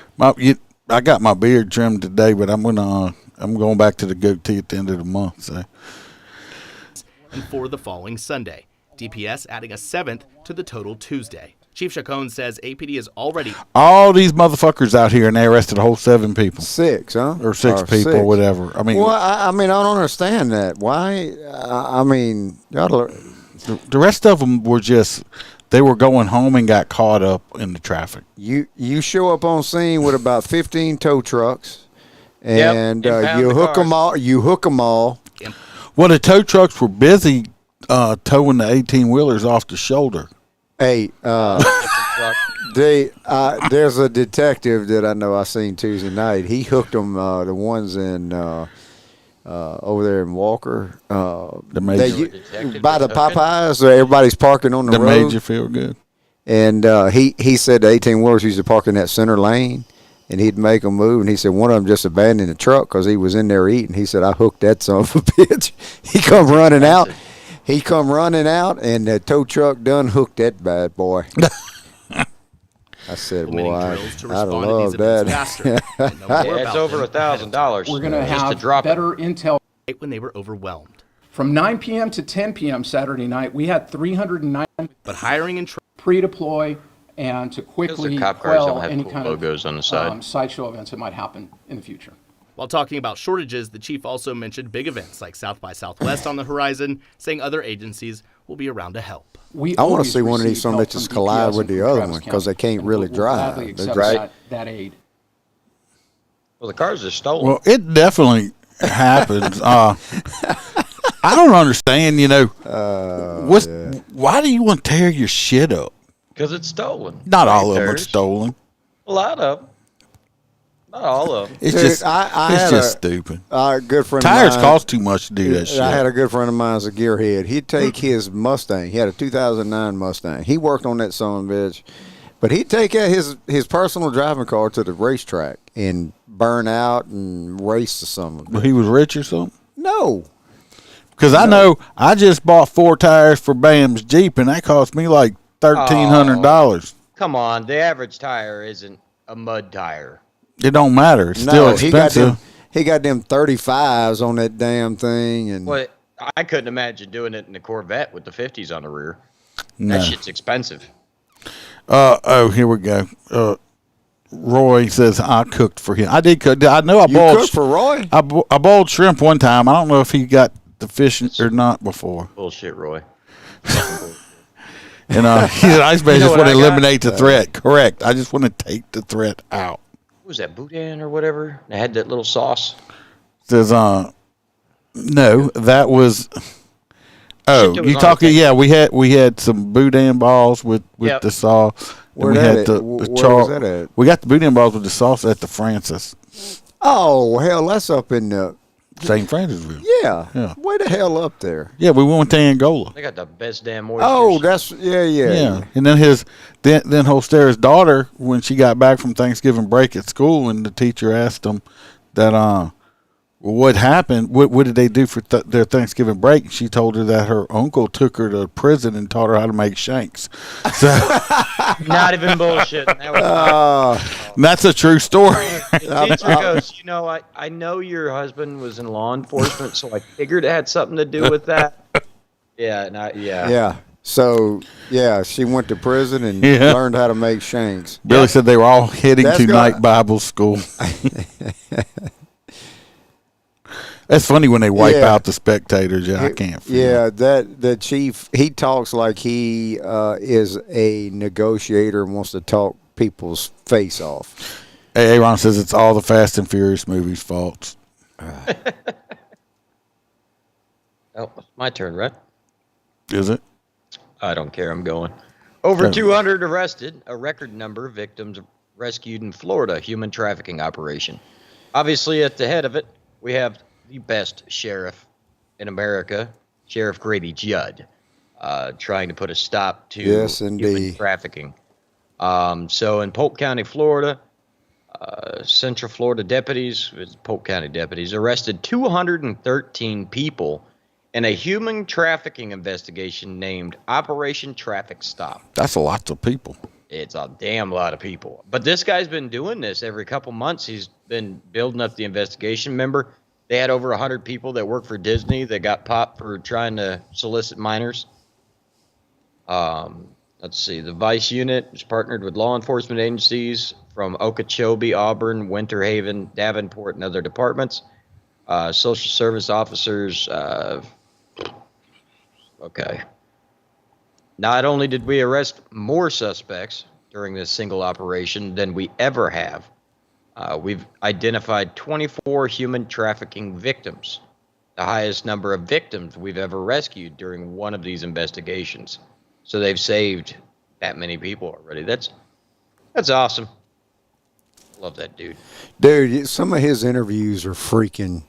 I got my beard trimmed today, but I'm going back to the goatee at the end of the month. So. And for the following Sunday, DPS adding a 7th to the total Tuesday. Chief Chacon says APD is already... All these motherfuckers out here, and they arrested a whole 7 people. 6, huh? Or 6 people, or whatever. I mean... Well, I don't understand that. Why? The rest of them were just... They were going home and got caught up in the traffic. You show up on scene with about 15 tow trucks, and you hook them all. You hook them all. Well, the tow trucks were busy towing the 18-wheelers off the shoulder. Hey, there's a detective that I know I seen Tuesday night. He hooked them, the ones in over there in Walker. By the Popeyes, everybody's parking on the road. That made you feel good. And he said the 18-wheelers used to park in that center lane. And he'd make them move, and he said one of them just abandoned the truck because he was in there eating. He said, I hooked that son of a bitch. He come running out. He come running out, and the tow truck done hooked that bad boy. I said, boy, I love that. It's over $1,000. We're going to have better intel. When they were overwhelmed. From 9 p.m. to 10 p.m. Saturday night, we had 309. But hiring and pre-deploy and to quickly quell any kind logos on the side. Sideshow events that might happen in the future. While talking about shortages, the chief also mentioned big events like South by Southwest on the horizon, saying other agencies will be around to help. I want to see one of these some bitches collide with the other one because they can't really drive. That aid. Well, the cars are stolen. Well, it definitely happens. I don't understand, why do you want to tear your shit up? Because it's stolen. Not all of them are stolen. A lot of them. Not all of them. It's just stupid. Good friend Tires of mine, cost too much to do that shit. I had a good friend of mine as a gearhead. He'd take his Mustang. He had a 2009 Mustang. He worked on that son of a bitch. But he'd take his personal driving car to the racetrack and burn out and race or something. Well, he was rich or something? No. Because I know I just bought 4 tires for Bam's Jeep, and that cost me like $1,300. Come on, the average tire isn't a mud tire. It don't matter. It's still expensive. He got them 35s on that damn thing, and well, I couldn't imagine doing it in a Corvette with the 50s on the rear. No. That shit's expensive. Here we go. Roy says I cooked for him. I did cook. I know I boiled. You cooked for Roy? I boiled shrimp one time. I don't know if he got the fish or not before. Bullshit, Roy. And I just want to eliminate the threat. Correct. I just want to take the threat out. What was that, boudin or whatever? They had that little sauce. Says No, that was. Oh, was you on talking? a Yeah, we had some boudin balls with Yep. the sauce. Where we that had at? the Where char. was that at? We got the boudin balls with the sauce at the Francis, Oh hell, that's up in the. St. Francisville. Yeah. Yeah. Way the hell up there. Yeah, we went to Angola. They got the best damn oysters. Oh, that's yeah. And then then Holstera's daughter, when she got back from Thanksgiving break at school, and the teacher asked them that what happened, what did they do for their Thanksgiving break? She told her that her uncle took her to prison and taught her how to make shanks. So Not even bullshit. That was that's a true story. the teacher goes, I know your husband was in law enforcement, so I figured it had something to do with that. Yeah. Yeah. So she went to prison and learned how to make shanks. Billy said they were all heading That's to gonna- night Bible school. That's funny when they wipe Yeah. out the spectators. Yeah, I can't. Yeah, the chief, he talks like he is a negotiator and wants to talk people's face off. Hey, Aaron says it's all the Fast and Furious movies' faults. Oh, my turn, right? Is it? I don't care. I'm going. Over 200 arrested, a record number of victims rescued in Florida human trafficking operation. Obviously, at the head of it, we have the best sheriff in America, Sheriff Grady Judd, trying to put a stop to human trafficking. So in Polk County, Florida, Central Florida deputies, Polk County deputies, arrested 213 people in a human trafficking investigation named Operation Traffic Stop. That's a lot of people. It's a damn lot of people. But this guy's been doing this every couple months. He's been building up the investigation. Remember, they had over 100 people that work for Disney that got popped for trying to solicit minors. Let's see. The Vice Unit is partnered with law enforcement agencies from Okeechobee, Auburn, Winter Haven, Davenport, and other departments. Social service officers. Okay. Not only did we arrest more suspects during this single operation than we ever have, we've identified 24 human trafficking victims, the highest number of victims we've ever rescued during one of these investigations. So they've saved that many people already. That's awesome. Love that dude. Dude, some of his interviews are freaking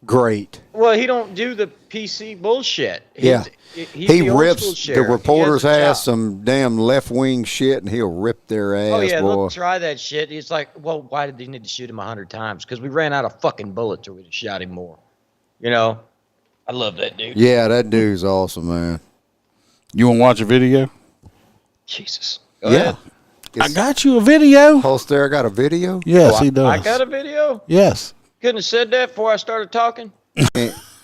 great. Well, he don't do the PC bullshit. Yeah. He's He the old rips school the sheriff. reporters He has a ass job. some damn left wing shit and he'll rip their ass, Oh, yeah, boy. they'll try that shit. He's like, well, why did they need to shoot him 100 times? Because we ran out of fucking bullets or we'd have shot him more. I love that dude. Yeah, that dude's awesome, man. You want to watch a video? Jesus. Go Yeah. ahead. I got you a video. Holster got a video? Yes, he does. I got a video? Yes. Couldn't have said that before I started talking.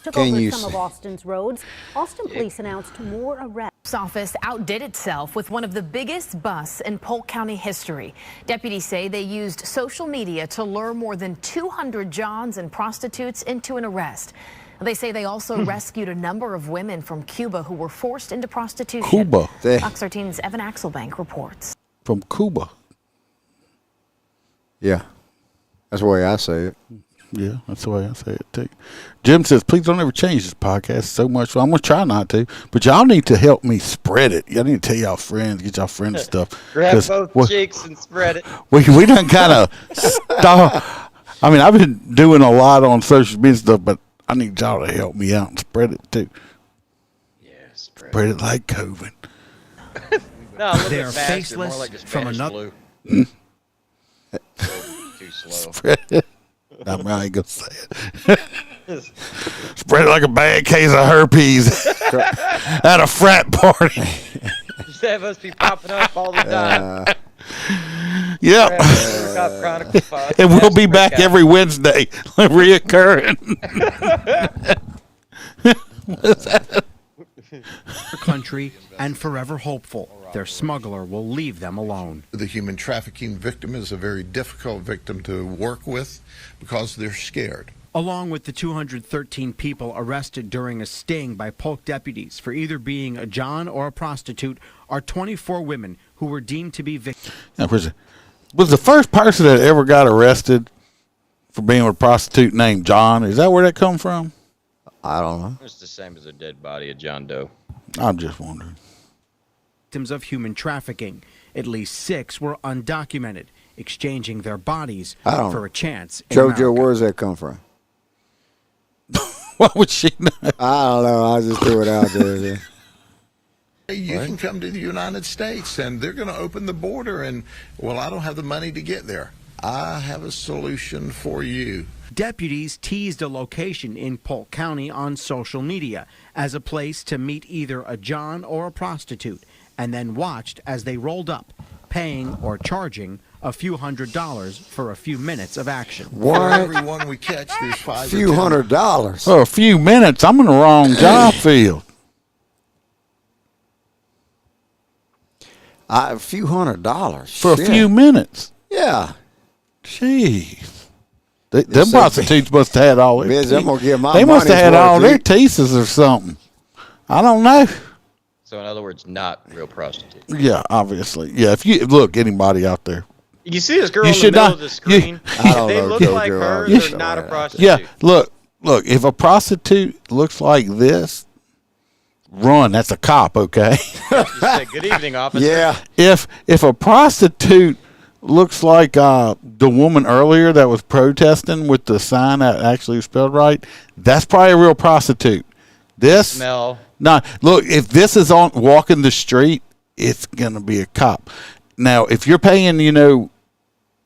Took over some of Austin's roads. Austin police announced more arrests. Office outdid itself with one of the biggest busts in Polk County history. Deputies say they used social media to lure more than 200 Johns and prostitutes into an arrest. They say they also rescued a number of women from Cuba who were forced into prostitution. Cuba. Fox 13's Evan Axelbank reports. From Cuba. Yeah. That's the way I say it. Yeah, that's the way I say it too. Jim says, please don't ever change this podcast so much. Well, I'm going to try not to, but y'all need to help me spread it. Y'all need to tell y'all friends, get y'all friends stuff. Grab both cheeks and spread it. We done kind of stop. I mean, I've been doing a lot on social media stuff, but I need y'all to help me out and spread it too. Yeah, spread it like COVID. No, a little They bit are faster, faceless more like the from Spanish another. flu. Too slow. Spread it. I ain't going to say it. Spread it like a bad case of herpes at a frat party. Just have us be popping up all the time. Yep. And we'll be back every Wednesday, reoccurring. Country and forever hopeful their smuggler will leave them alone. The human trafficking victim is a very difficult victim to work with because they're scared. Along with the 213 people arrested during a sting by Polk deputies for either being a John or a prostitute are 24 women who were deemed to be victims. Was the first person that ever got arrested for being with a prostitute named John? Is that where that come from? I don't know. It's the same as a dead body of John Doe. I'm just wondering. Victims of human trafficking. At least 6 were undocumented, exchanging their bodies for a chance. JoJo, where does that come from? What would she know? I don't know. I just threw it out there. You can come to the United States, and they're going to open the border, and, well, I don't have the money to get there. I have a solution for you. Deputies teased a location in Polk County on social media as a place to meet either a John or a prostitute, and then watched as they rolled up, paying or charging a few $100s for a few minutes of action. What? For every one we catch, there's 5 a few $100. For a few minutes, I'm in the wrong job field. A few $100 for a few minutes. Yeah. Jeez. Them prostitutes must have had all their I'm gonna get my They must have had money's all worth. their teases or something. I don't know. So in other words, not real prostitutes. Yeah, obviously. Yeah, if you look, anybody out there. You see this girl You in the should middle not- of the screen? I If don't they know, look JoJo, like her, you they're should- not a prostitute. Yeah, look. If a prostitute looks like this, run. That's a cop, okay? You say, good evening, officer. Yeah. If a prostitute looks like the woman earlier that was protesting with the sign that actually was spelled right, that's probably a real prostitute. This Smell. No, look, if this is on walking the street, it's gonna be a cop. Now, if you're paying,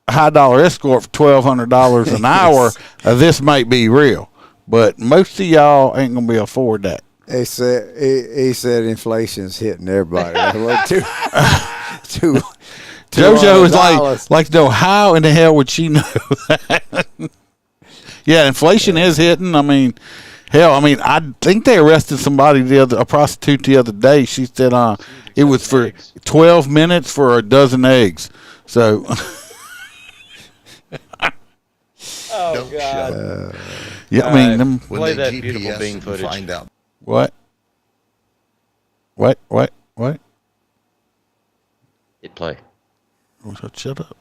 high dollar escort for $1,200 an hour, this might be real. But most of y'all ain't gonna be able to afford that. He said inflation's hitting everybody. JoJo is like, no, how in the hell would she know that? Yeah, inflation is hitting. I mean, hell, I think they arrested somebody a prostitute the other day. She said it was for 12 minutes for a dozen eggs. So. Oh, God. Yeah, them. Play that beautiful bean footage. Find out. What? Hit play. Shut up.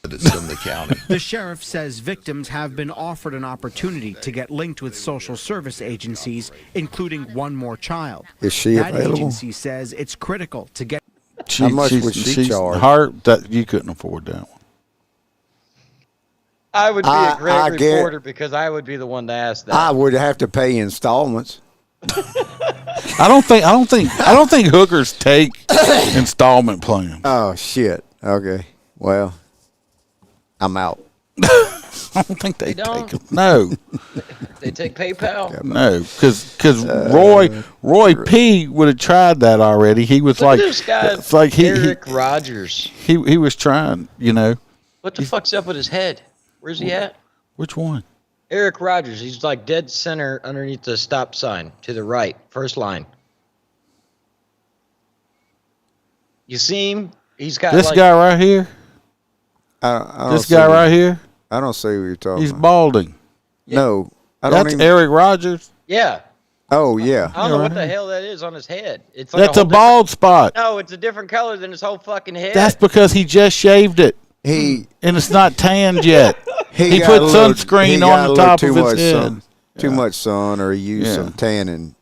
It's in the county. The sheriff says victims have been offered an opportunity to get linked with social service agencies, including One More Child. Is she that available? agency says it's critical to get. How much would she charge? That you couldn't afford that one. I would be a great reporter because I would be the one to ask that. I would have to pay installments. I don't think hookers take installment plans. Oh shit. Okay. Well, I'm out. I don't think they don't? take them. No. They take PayPal? No, because Roy P would have tried that already. He was Look like, at this guy, it's like Eric Rogers. He was trying, What the fuck's up with his head? Where's he at? Which one? Eric Rogers. He's like dead center underneath the stop sign to the right, first line. You see him? He's got this guy right here. This guy right here. I don't see what you're talking He's about. balding. No, I don't That's even. Eric Rogers. Yeah. Oh yeah. I don't know what the hell that is on his head. It's like That's a whole bald spot. No, it's a different color than his whole fucking head. That's because he just shaved it. And it's not tanned yet. He got put a little- sunscreen he got on a the little top too of his much head. sun. Too much sun, or he used some tanning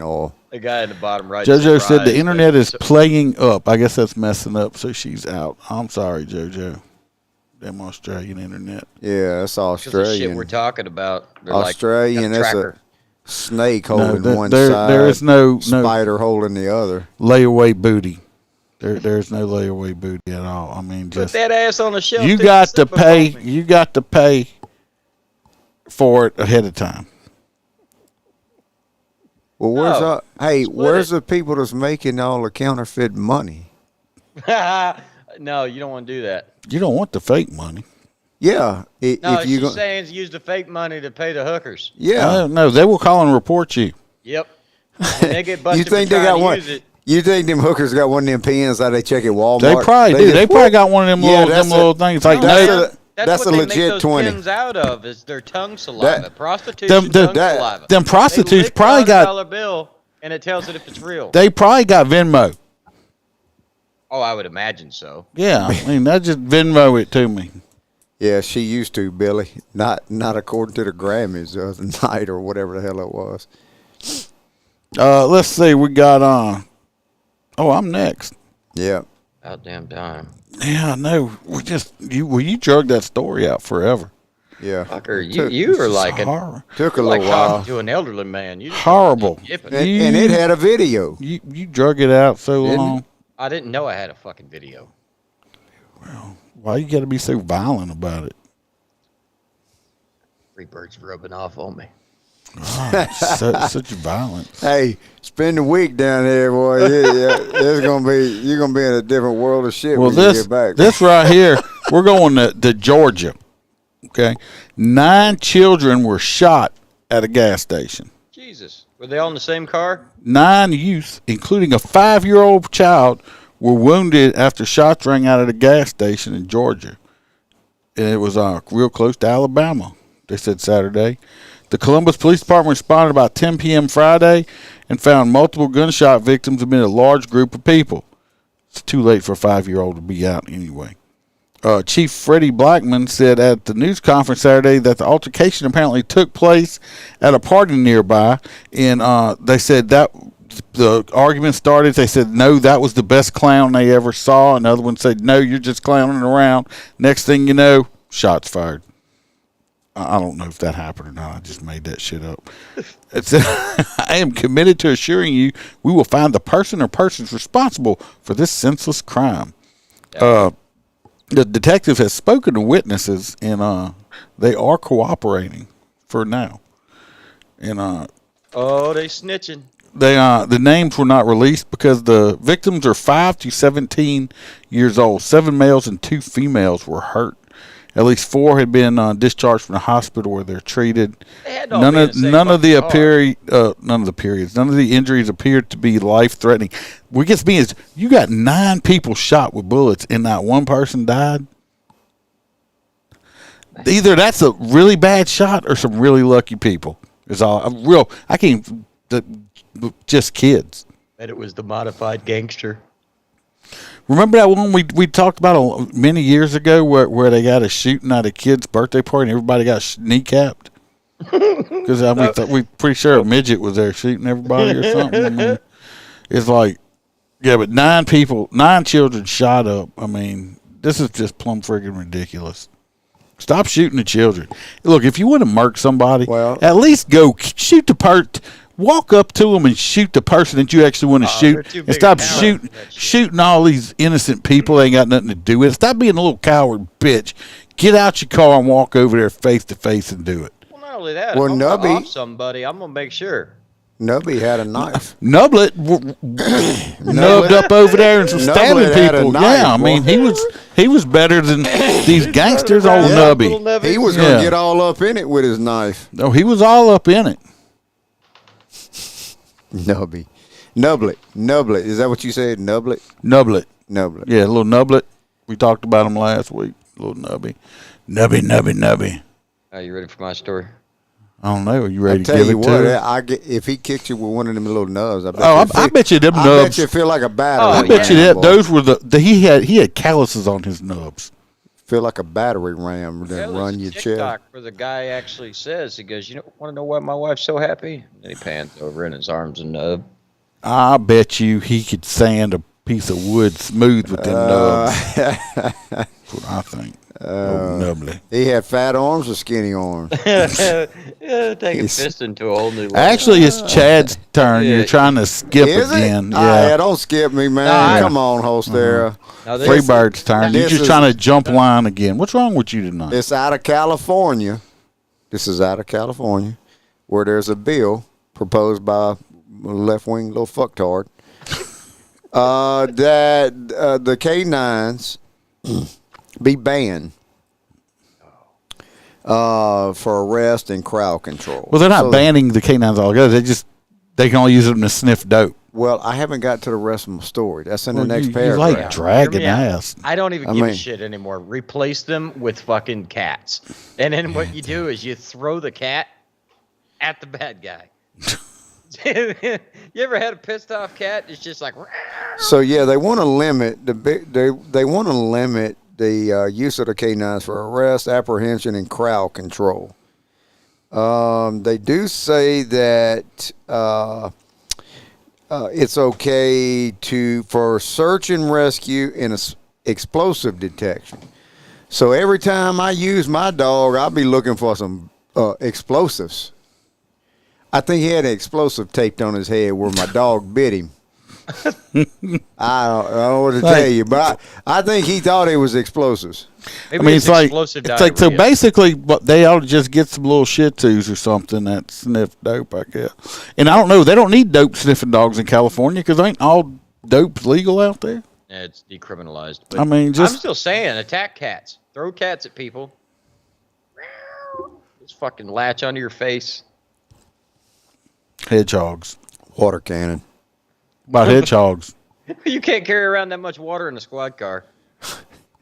oil. The guy in the bottom right. JoJo said the surprised, internet but- is playing up. I guess that's messing up, so she's out. I'm sorry, JoJo. Them Australian internet. Yeah, that's Because the shit Australian. we're talking about. They're Australian. Like That's a tracker. a snake holding one there side. there is no spider holding the other. layaway booty. There's no layaway booty at all. Put just that ass on the shelf. you take got a to sip of pay. coffee. You got to pay for it ahead of time. Well, where's No, where's the people that's making all the counterfeit money? No, you don't want to do that. You don't want the fake money. Yeah, No, if you she's saying use the fake money to pay the hookers. No, they will call and report you. Yep. When they get busted you think for they got trying to one? use it. You think them hookers got one of them pins that they check at Walmart? They probably do. just- They probably got one of them that's little things. Like That's a what they legit make those 20. pins out of is their tongue saliva. Them- Prostitution them- tongue saliva. them prostitutes They lick probably the got- $100 bill and it tells it if it's real. They probably got Venmo. Oh, I would imagine so. Yeah, that just Venmo it to me. Yeah, she used to, Billy. Not according to the Grammys the other night or whatever the hell it was. Let's see. We got I'm next. Yeah. About damn time. Yeah, I know. You drug that story out forever. Yeah. Fucker, you were like took a like little while. talking to an elderly man. You just Horrible. And it had a video. You drug it out so long. I didn't know I had a fucking video. Why you got to be so violent about it? Free Bird's rubbing off on me. Such violence. Hey, spend a week down there, boy. You're gonna be in a different world of shit when you get back. This right here, we're going to Georgia. Okay, 9 children were shot at a gas station. Jesus, were they all in the same car? 9 youths, including a 5-year-old child, were wounded after shots rang out at a gas station in Georgia. And it was real close to Alabama, they said Saturday. The Columbus Police Department responded about 10 p.m. Friday and found multiple gunshot victims amid a large group of people. It's too late for a 5-year-old to be out anyway. Chief Freddie Blackman said at the news conference Saturday that the altercation apparently took place at a party nearby, and they said that the argument started. They said, no, that was the best clown they ever saw. Another one said, no, you're just clowning around. Next thing you know, shots fired. I don't know if that happened or not. I just made that shit up. It said, I am committed to assuring you we will find the person or persons responsible for this senseless crime. The detective has spoken to witnesses, and they are cooperating for now. And they snitching. The names were not released because the victims are 5 to 17 years old. 7 males and 2 females were hurt. At least 4 had been discharged from the hospital where they're treated. None of the injuries appeared to be life-threatening. What gets me is you got 9 people shot with bullets, and not one person died. Either that's a really bad shot or some really lucky people. Is all. I can't. Just kids. And it was the modified gangster. Remember that one we talked about many years ago where they got a shooting at a kid's birthday party and everybody got kneecapped? Because we pretty sure a midget was there shooting everybody or something. I mean, it's like, yeah, but 9 children shot up. I mean, this is just plumb friggin' ridiculous. Stop shooting the children. Look, if you want to murk somebody, at least go shoot the part. Walk up to them and shoot the person that you actually want to shoot, and stop shooting all these innocent people they ain't got nothing to do with it. Stop being a little coward bitch. Get out your car and walk over there face to face and do it. Well, not only that, well, if I'm going to off somebody, I'm going to make sure. Nubby had a knife. Nublet nubbed up over there and some stabbing people. Yeah, I mean he was better than these gangsters. Old Nubby. He was going to get all up in it with his knife. No, he was all up in it. Nublet. Is that what you said? Nublet. Yeah, a little nublet. We talked about him last week. A little nubby. Nubby. Are you ready for my story? I don't know. Are you ready to give it to him? If he kicked you with one of them little nubs, I bet you them nubs. I bet you feel like a battery. I bet you that those were he had calluses on his nubs. Feel like a battery ram that run your chest. Where the guy actually says, he goes, want to know why my wife's so happy? And then he pans over and his arm's a nub. I bet you he could sand a piece of wood smooth with them nubs. That's what I think. Nubbly. He had fat arms or skinny arms? Taking fisting to a whole new level. Actually, it's Chad's turn. You're trying to skip again. Yeah, don't skip me, man. Come on, Holstera. Freebird's turn. You're just trying to jump line again. What's wrong with you tonight? It's out of California. This is out of California, where there's a bill proposed by a left-wing little fucktard that the K-9s be banned for arrest and crowd control. Well, they're not banning the K-9s altogether. They can only use them to sniff dope. Well, I haven't got to the rest of my story. That's in the next paragraph. You like dragging ass. I don't even give a shit anymore. Replace them with fucking cats. And then what you do is you throw the cat at the bad guy. You ever had a pissed off cat? It's just like. So yeah, they want to limit they want to limit the use of the canines for arrest, apprehension, and crowd control. They do say that it's okay for search and rescue and explosive detection. So every time I use my dog, I'll be looking for some explosives. I think he had an explosive taped on his head where my dog bit him. I don't know what to tell you, but I think he thought it was explosives. Maybe it's like so basically, but they ought to just get some little Shih Tzus or something that sniff dope, I guess. And I don't know, they don't need dope sniffing dogs in California because ain't all dope legal out there. Yeah, it's decriminalized. But I mean, I'm still saying, attack cats, throw cats at people, just fucking latch onto your face. Hedgehogs, water cannon. About hedgehogs. You can't carry around that much water in a squad car.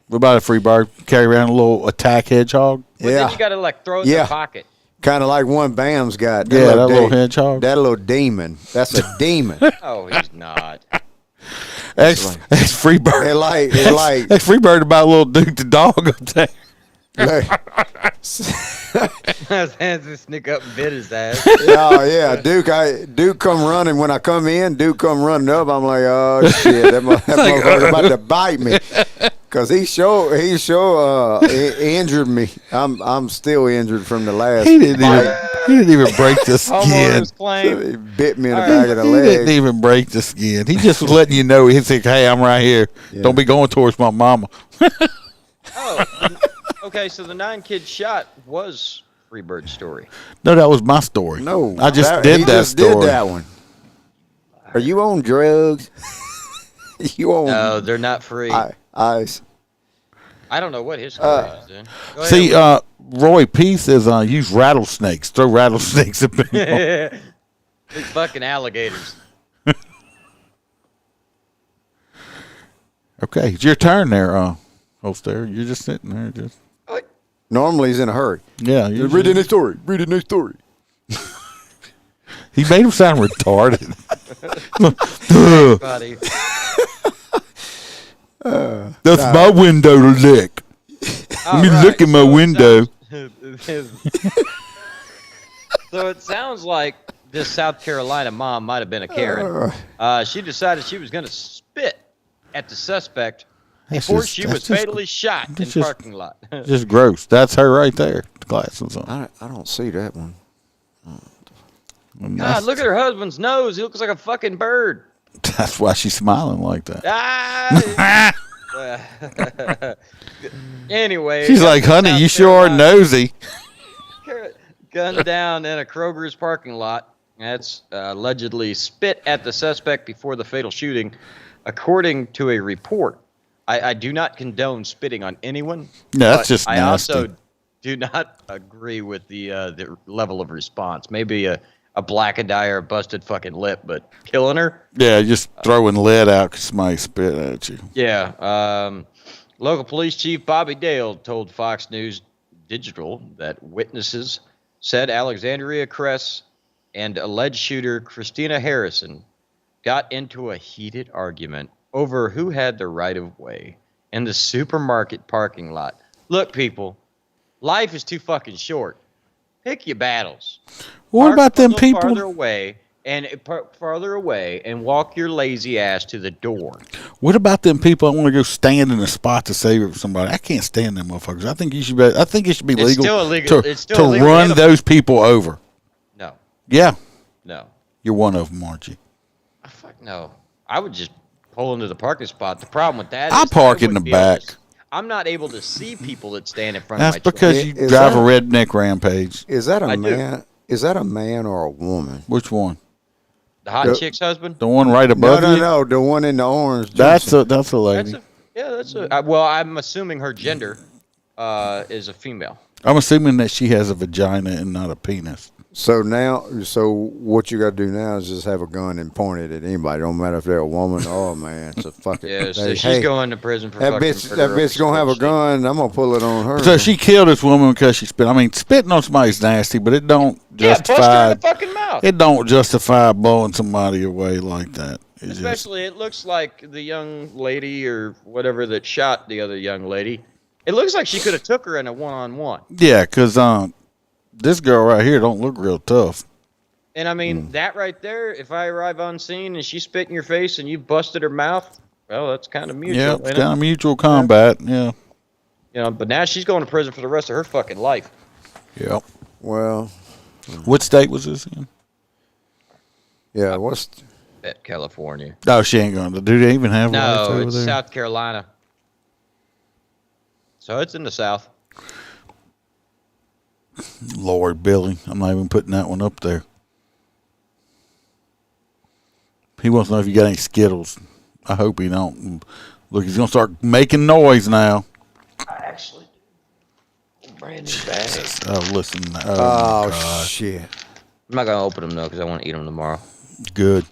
What about a free bird? Carry around a little attack hedgehog? But then you got to throw it in their pocket. Kind of like one Bam's got. That little hedgehog. That little demon. That's a demon. Oh, he's not. That's free bird. That's free bird about a little Duke the dog up there. Hands sneak up and bit his ass. Oh yeah, Duke come running when I come in. Duke come running up. I'm like, oh shit, that motherfucker about to bite me, cause he injured me. I'm still injured from the last. He didn't even break the skin. So he bit me in the back of the leg. He didn't even break the skin. He just was letting you know. He's like, hey, I'm right here. Yeah. Don't be going towards my mama. Okay, so the 9 kids shot was Freebird's story. No, that was my story. No, I just did that story. Did that one. Are you on drugs? No, they're not free. I don't know what his story is, dude. See, Roy P says use rattlesnakes. Throw rattlesnakes at people. Big fucking alligators. Okay, it's your turn there, Holster. You're just sitting there, just. Normally he's in a hurry. Yeah, read the next story. Read the next story. He made him sound retarded. Buddy. That's my window to lick. Let me look at my window. So it sounds like this South Carolina mom might have been a Karen. She decided she was going to spit at the suspect before she was fatally shot in the parking lot. Just gross. That's her right there. The glasses on. I don't see that one. God, look at her husband's nose. He looks like a fucking bird. That's why she's smiling like that. Anyway. She's like, honey, you sure are nosy. Gunned down in a Kroger's parking lot. That's allegedly spit at the suspect before the fatal shooting, according to a report. I do not condone spitting on anyone. No, that's just nasty. I also do not agree with the level of response. Maybe a black eye or a busted fucking lip, but killing her? Yeah, just throwing lead out because somebody spit at you. Yeah. Local police chief Bobby Dale told Fox News Digital that witnesses said Alexandria Kress and alleged shooter Christina Harrison got into a heated argument over who had the right of way in the supermarket parking lot. Look, people, life is too fucking short. Pick your battles. What about them people? Farther away and walk your lazy ass to the door. What about them people that want to go stand in a spot to save somebody? I can't stand them motherfuckers. I think it should be legal. Still illegal. To run those people over. No. Yeah. No. You're one of them, aren't you? Fuck no. I would just pull into the parking spot. The problem with that is I park in the back. I'm not able to see people that stand in front of my truck. That's because you drive a redneck rampage. Is that a man? Is that a man or a woman? Which one? The hot chick's husband? The one right above you? No, the one in the orange. That's a lady. Well, I'm assuming her gender is a female. I'm assuming that she has a vagina and not a penis. So what you got to do now is just have a gun and point it at anybody. Don't matter if they're a woman or a man. So fuck it. Yeah, so she's going to prison for that bitch gonna have a gun. I'm gonna pull it on her. So she killed this woman because she spit. I mean, spitting on somebody's nasty, but it don't justify. Bust her in the fucking mouth. It don't justify blowing somebody away like that. Especially, it looks like the young lady or whatever that shot the other young lady. It looks like she could have took her in a one-on-one. Yeah, because this girl right here don't look real tough. And I mean, that right there, if I arrive on scene and she spit in your face and you busted her mouth, well, that's kind of mutual. Yeah, it's kind of mutual combat, yeah. You know, but now she's going to prison for the rest of her fucking life. Yep. Well. What state was this in? Yeah, what's... At California. Oh, she ain't going to. Do they even have lights No, over it's there? South Carolina. So it's in the South. Lord, Billy. I'm not even putting that one up there. He wants to know if you got any Skittles. I hope he don't. Look, he's going to start making noise now. I actually do. Brand new bag. Oh, listen. Oh, God. shit. I'm not going to open them, though, because I want to eat them tomorrow. Good.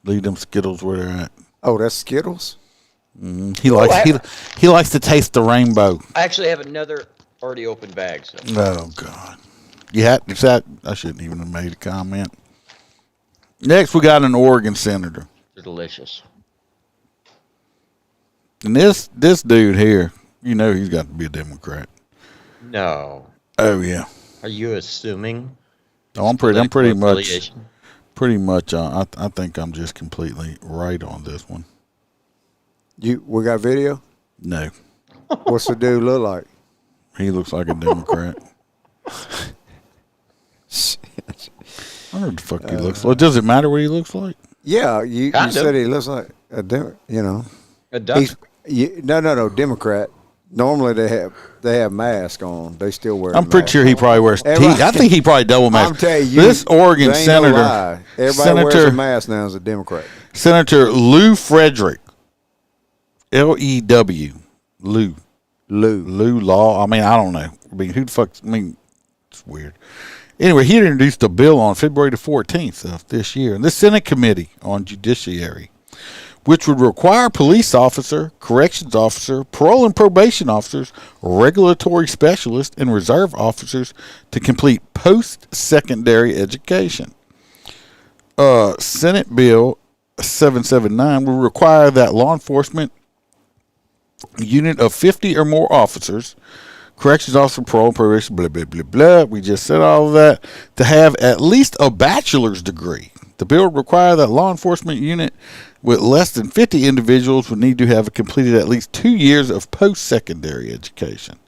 Leave them Skittles where they're at. Oh, that's Skittles? Mm-hmm. He likes to taste the rainbow. I actually have another already open bag. So. Oh, God. I shouldn't even have made a comment. Next, we got an Oregon senator. They're delicious. And this dude here, you know he's got to be a Democrat. No. Oh, yeah. Are you assuming? Oh, I'm pretty much, I think I'm just completely right on this one. We got video? No. What's the dude look like? He looks like a Democrat. I don't know what the fuck he looks like. Does it matter what he looks like? Yeah, you said he looks like a a duck. No, Democrat. Normally they have masks on. They still wear. I'm pretty sure he probably wears teeth. I think he probably double mask. I'm telling you, this Oregon senator, no lie. Everybody wears a mask now as a Democrat. Senator Lou Frederick, L-E-W, Lou Law. I mean, I don't know. I mean, who the fuck? I mean, it's weird. Anyway, he introduced a bill on February the 14th of this year in the Senate Committee on Judiciary, which would require police officer, corrections officer, parole and probation officers, regulatory specialists, and reserve officers to complete post-secondary education. Senate Bill 779 will require that law enforcement unit of 50 or more officers, corrections officer, parole, probation, blah, blah, blah, blah. We just said all of that, to have at least a bachelor's degree. The bill would require that law enforcement unit with less than 50 individuals would need to have completed at least 2 years of post-secondary education.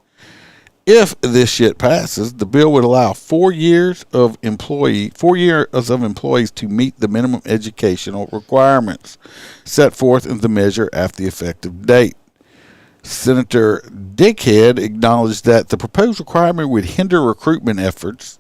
If this shit passes, the bill would allow 4 years of employees to meet the minimum educational requirements set forth in the measure after the effective date. Senator Dickhead acknowledged that the proposed requirement would could hinder recruitment efforts.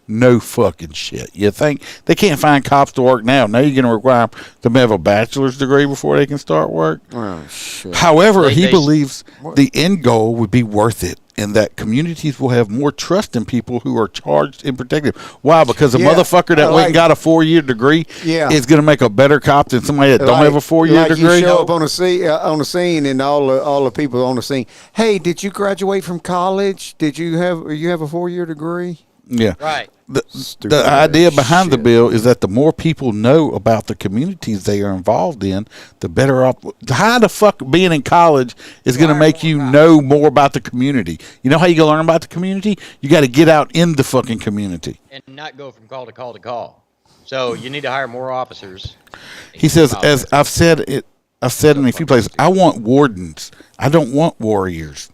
No fucking shit. You think they can't find cops to work now? Now you're going to require them to have a bachelor's degree before they can start work? Oh, shit. However, he believes the end goal would be worth it and that communities will have more trust in people who are charged and protected. Why? Because a motherfucker that went and got a 4-year degree is going to make a better cop than somebody that don't have a 4-year degree. You show up on the scene, and all the people on the scene. Hey, did you graduate from college? Did you have a 4-year degree? Yeah. Right. The idea behind the bill is that the more people know about the communities they are involved in, the better off. How the fuck being in college is going to make you know more about the community? You know how you can learn about the community? You got to get out in the fucking community. And not go from call to call to call. So you need to hire more officers. He says, as I've said in a few places, I want wardens. I don't want warriors.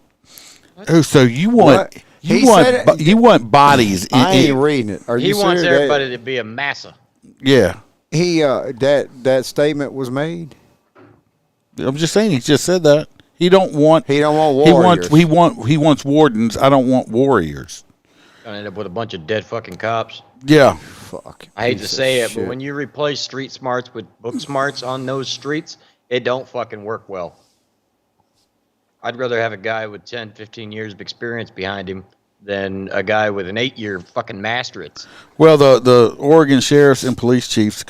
Oh, so you want... What? You want bodies. I ain't reading it. He wants everybody to be a massa. Yeah. He that statement was made. I'm just saying. He just said that he don't want warriors. He wants wardens. I don't want warriors. Gonna end up with a bunch of dead fucking cops. Yeah. Fuck. I hate to say it, but when you replace street smarts with book smarts on those streets, it don't fucking work well. I'd rather have a guy with 10, 15 years of experience behind him than a guy with an 8-year fucking masterate. Well, the Oregon sheriffs and police chiefs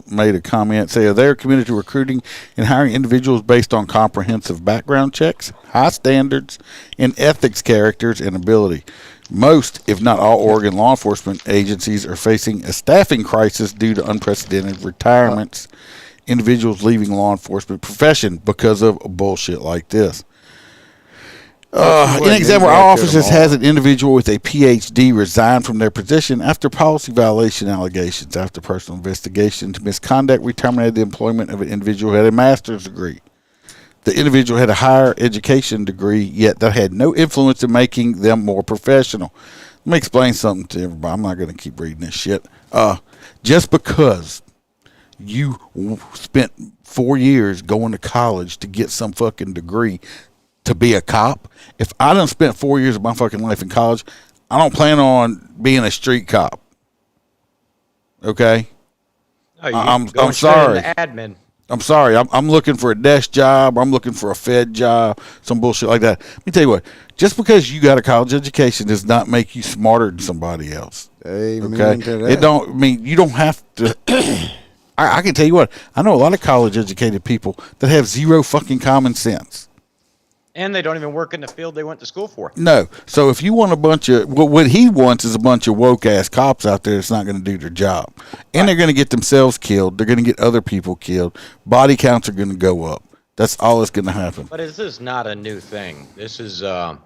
made a comment saying they're committed to recruiting and hiring individuals based on comprehensive background checks, high standards, and ethics, characters, and ability. Most, if not all, Oregon law enforcement agencies are facing a staffing crisis due to unprecedented retirements, individuals leaving law enforcement profession because of bullshit like this. In example, our office has an individual with a PhD resign from their position after policy violation allegations. After personal investigation into misconduct, we terminated the employment of an individual who had a master's degree. The individual had a higher education degree, yet that had no influence in making them more professional. Let me explain something to everybody. I'm not going to keep reading this shit. Just because you spent 4 years going to college to get some fucking degree to be a cop, if I done spent 4 years of my fucking life in college, I don't plan on being a street cop. Okay? I'm sorry. Admin. I'm sorry. I'm looking for a desk job. I'm looking for a Fed job, some bullshit like that. Let me tell you what. Just because you got a college education does not make you smarter than somebody else. Amen okay? to that. It don't. I mean, you don't have to. I can tell you what. I know a lot of college educated people that have zero fucking common sense. And they don't even work in the field they went to school for. No. So if you want a bunch of what he wants is a bunch of woke ass cops out there that's not going to do their job, and they're going to get themselves killed. They're going to get other people killed. Body counts are going to go up. That's all that's going to happen. But this is not a new thing. This is I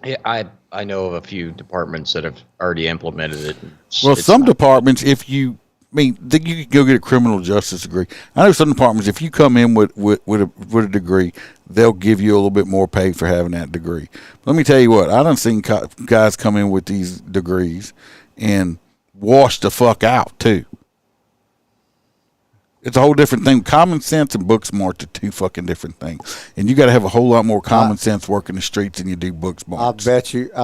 know of a few departments that have already implemented it. Well, some departments, if you. I mean, you could go get a criminal justice degree. I know some departments, if you come in with a degree, they'll give you a little bit more pay for having that degree. But let me tell you what, I done seen guys come in with these degrees and wash the fuck out, too. It's a whole different thing. Common sense and book smart are two fucking different things. And you got to have a whole lot more common sense working the streets than you do book smart. I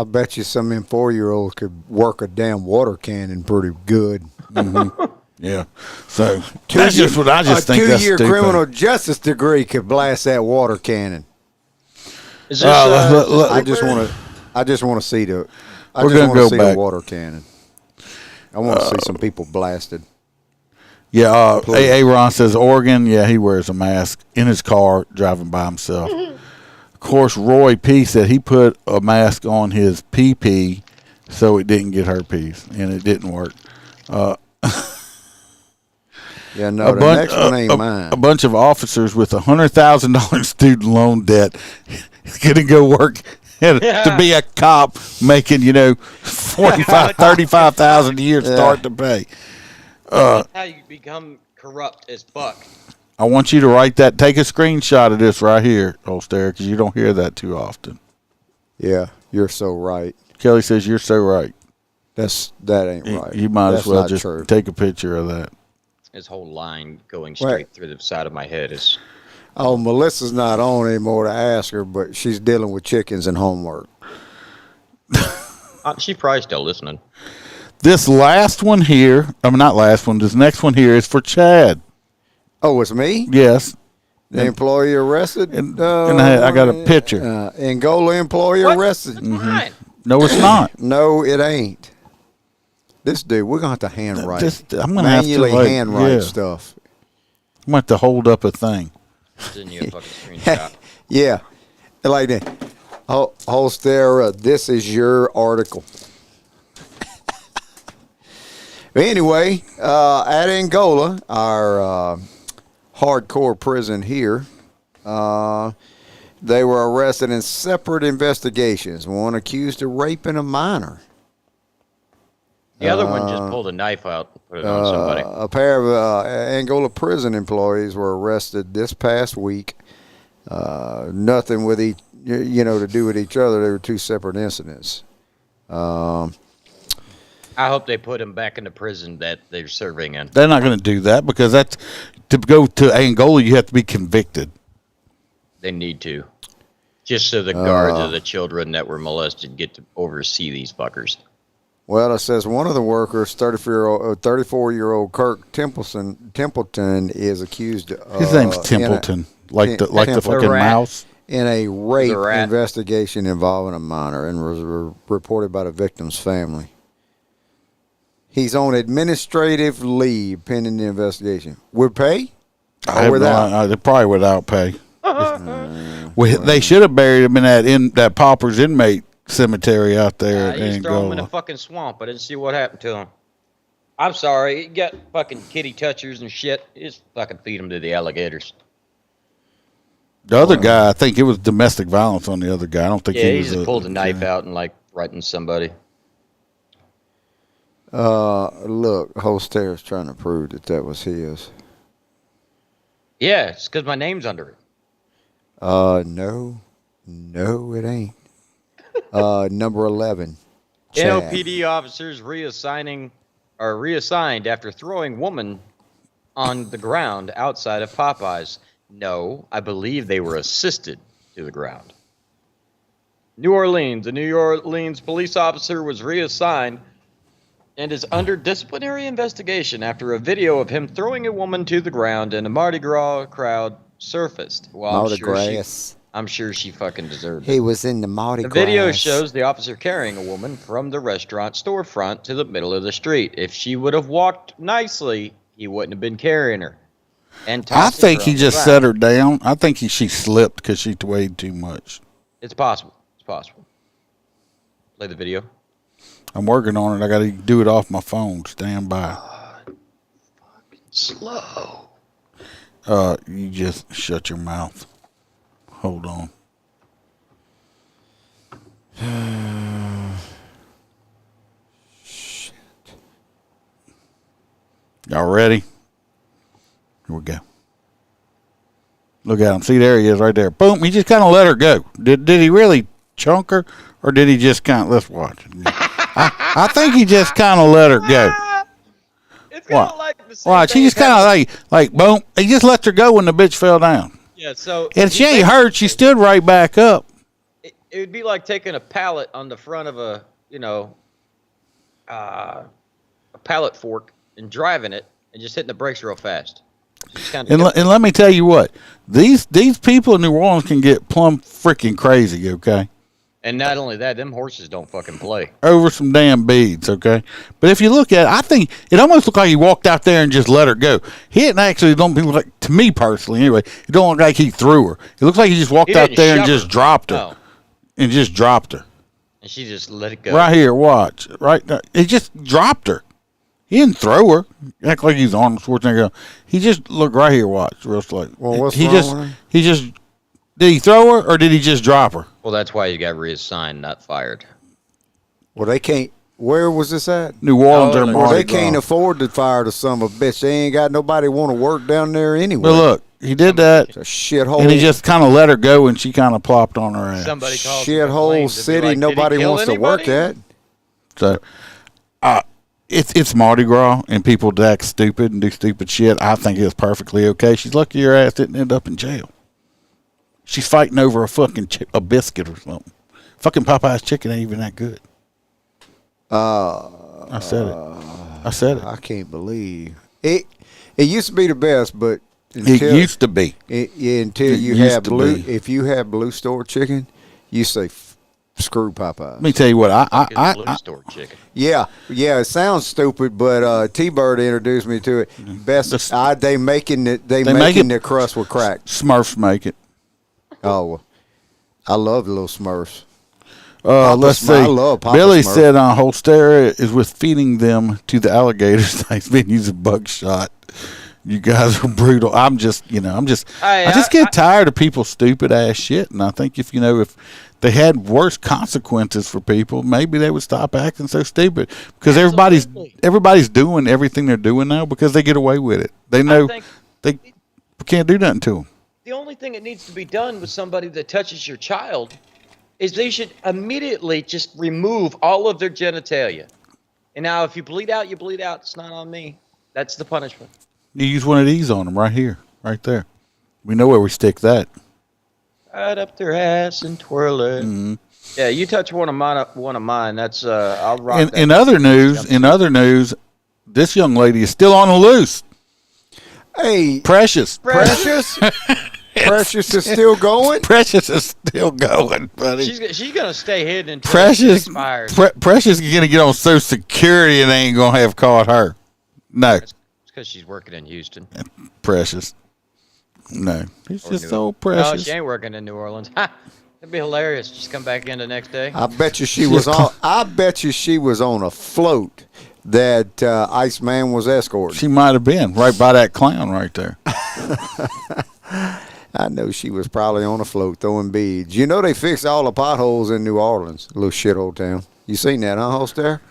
bet you some of them 4-year-olds could work a damn water cannon pretty good. Mm-hmm. Yeah. So that's just what I just think. A 2-year criminal justice degree could blast that water cannon. Is this, I just want to see the. I We're just want to see back. the water cannon. I want to see some people blasted. Yeah. A. Ron says Oregon. Yeah, he wears a mask in his car driving by himself. Of course, Roy P said he put a mask on his PP so it didn't get herpes, and it didn't work. Yeah, no, the next one ain't mine. A bunch of officers with $100,000 student loan debt is going to go work to be a cop making, $35,000 a year start to pay. That's how you become corrupt as fuck. I want you to write that. Take a screenshot of this right here, Holster, because you don't hear that too often. Yeah, you're so right. Kelly says you're so right. That ain't right. You might That's as well not just true. take a picture of that. His whole line going straight through the side of my head is. Oh, Melissa's not on anymore to ask her, but she's dealing with chickens and homework. She's probably still listening. This last one here, not last one, this next one here is for Chad. Oh, it's me? Yes. The employee arrested? And I got a picture. Angola employee arrested? Mine. No, it's not. No, it ain't. This dude, we're going to have to handwrite. I'm going to manually have to handwrite stuff. I'm going to have to hold up a thing. Send you a fucking screenshot. Yeah. Like that. Holster, this is your article. Anyway, at Angola, our hardcore prison here, they were arrested in separate investigations. One accused of raping a minor. The other one just pulled a knife out and put it on somebody. A pair of Angola prison employees were arrested this past week. Nothing with to do with each other. They were two separate incidents. I hope they put him back in the prison that they're serving in. They're not going to do that because that's to go to Angola. You have to be convicted. They need to, just so the guards of the children that were molested get to oversee these fuckers. Well, it says one of the workers, 34-year-old Kirk Templeton, is accused of... His name's Templeton, like the fucking mouse. In a rape investigation involving a minor and was reported by the victim's family. He's on administrative leave pending the investigation. With pay? Or without? Probably without pay. They should have buried him in that pauper's inmate cemetery out there He in just throw him in a Angola. fucking swamp. I didn't see what happened to him. I'm sorry. You got fucking kitty touchers and shit. You just fucking feed them to the alligators. The other guy, I think it was domestic violence on the other guy. I don't think He just pulled a knife out and like threatened somebody. Look, Holster's trying to prove that was his. Yeah, it's because my name's under it. No, it ain't. Number 11. Chad. NOPD officers reassigned after throwing woman on the ground outside of Popeyes. No, I believe they were assisted to the ground. New Orleans. A New Orleans police officer was reassigned and is under disciplinary investigation after a video of him throwing a woman to the ground in a Mardi Gras crowd surfaced. Well, I'm sure she fucking deserved it. He was in the Mardi Gras. The video shows the officer carrying a woman from the restaurant storefront to the middle of the street. If she would have walked nicely, he wouldn't have been carrying her. I think he just set her down. I think she slipped because she weighed too much. It's possible. It's possible. Play the video. I'm working on it. I got to do it off my phone. Stand by. Fucking slow. You just shut your mouth. Hold on. Shit. Y'all ready? Here we go. Look at him. See, there he is right there. Boom. He just kind of let her go. Did he really chunk her, or did he just kind of, let's watch it. I think he just kind of let her go. It's kind of like the same Watch. He just kind of like, boom. He just let her go when the bitch fell down. Yeah, so... And she ain't hurt. She stood right back up. It would be like taking a pallet on the front of a pallet fork and driving it and just hitting the brakes real fast. And let me tell you what, these people in New Orleans can get plumb freaking crazy, okay? And not only that, them horses don't fucking play. Over some damn beads, okay? But if you look at it, I think it almost looked like he walked out there and just let her go. He didn't actually, don't look like, to me personally anyway, it don't look like he threw her. It looks like he just walked out there and just dropped her. No. And just dropped her. And she just let it go. Right here, watch. Right there. He just dropped her. He didn't throw her. Act like he's Arnold Schwarzenegger. He just look right here. Watch real slow. Well, what's wrong with him? He just did he throw her or did he just drop her? Well, that's why you got reassigned, not fired. Well, they can't. Where was this at? New Orleans or Well, Mardi they Gras. can't afford to fire the son of a bitch. They ain't got nobody want to work down there anyway. But look, he did that. It's a shithole. And he just kind of let her go, and she kind of plopped on her ass. Somebody calls shithole city. Nobody wants to work at. So, it's Mardi Gras, and people act stupid and do stupid shit. I think it's perfectly okay. She's lucky your ass didn't end up in jail. She's fighting over a fucking a biscuit or something. Fucking Popeye's chicken ain't even that good. I said it. I can't believe it. It used to be the best, but It used to be. Until It you used have to blue. be. If you have Blue Store chicken, you say screw Popeyes. Let me tell you what. Blue Store chicken. Yeah. It sounds stupid, but T-Bird introduced me to it. Best. They making the crust with crack. Smurfs make it. Oh, well, I love the little Smurfs. Let's see. I love Papa Billy Smurf. said Holstera is with feeding them to the alligators. He's been using buckshot. You guys are brutal. I just get tired of people's stupid ass shit. And I think if they had worse consequences for people, maybe they would stop acting so stupid. Because everybody's doing everything they're doing now because they get away with it. They know they can't do nothing to them. The only thing that needs to be done with somebody that touches your child is they should immediately just remove all of their genitalia. And now if you bleed out, you bleed out. It's not on me. That's the punishment. You use one of these on them right here, right there. We know where we stick that. Right up their ass and twirl it. Mm-hmm. Yeah, you touch one of mine. That's I'll rock that. In other news, this young lady is still on the loose. Hey, Precious. Precious is still going. Precious is still going, buddy. She's gonna stay hidden until Precious she expires. Precious is gonna get on Social Security and they ain't gonna have caught her. No. It's because she's working in Houston. Precious. No. He's just so No, precious. she ain't working in New Orleans. That'd be hilarious. Just come back in the next day. I bet you she was on. I bet you she was on a float that Iceman was escorting. She might have been right by that clown right there. I know she was probably on a float throwing beads. You know they fixed all the potholes in New Orleans, a little shithole town. You seen that, huh, Holster?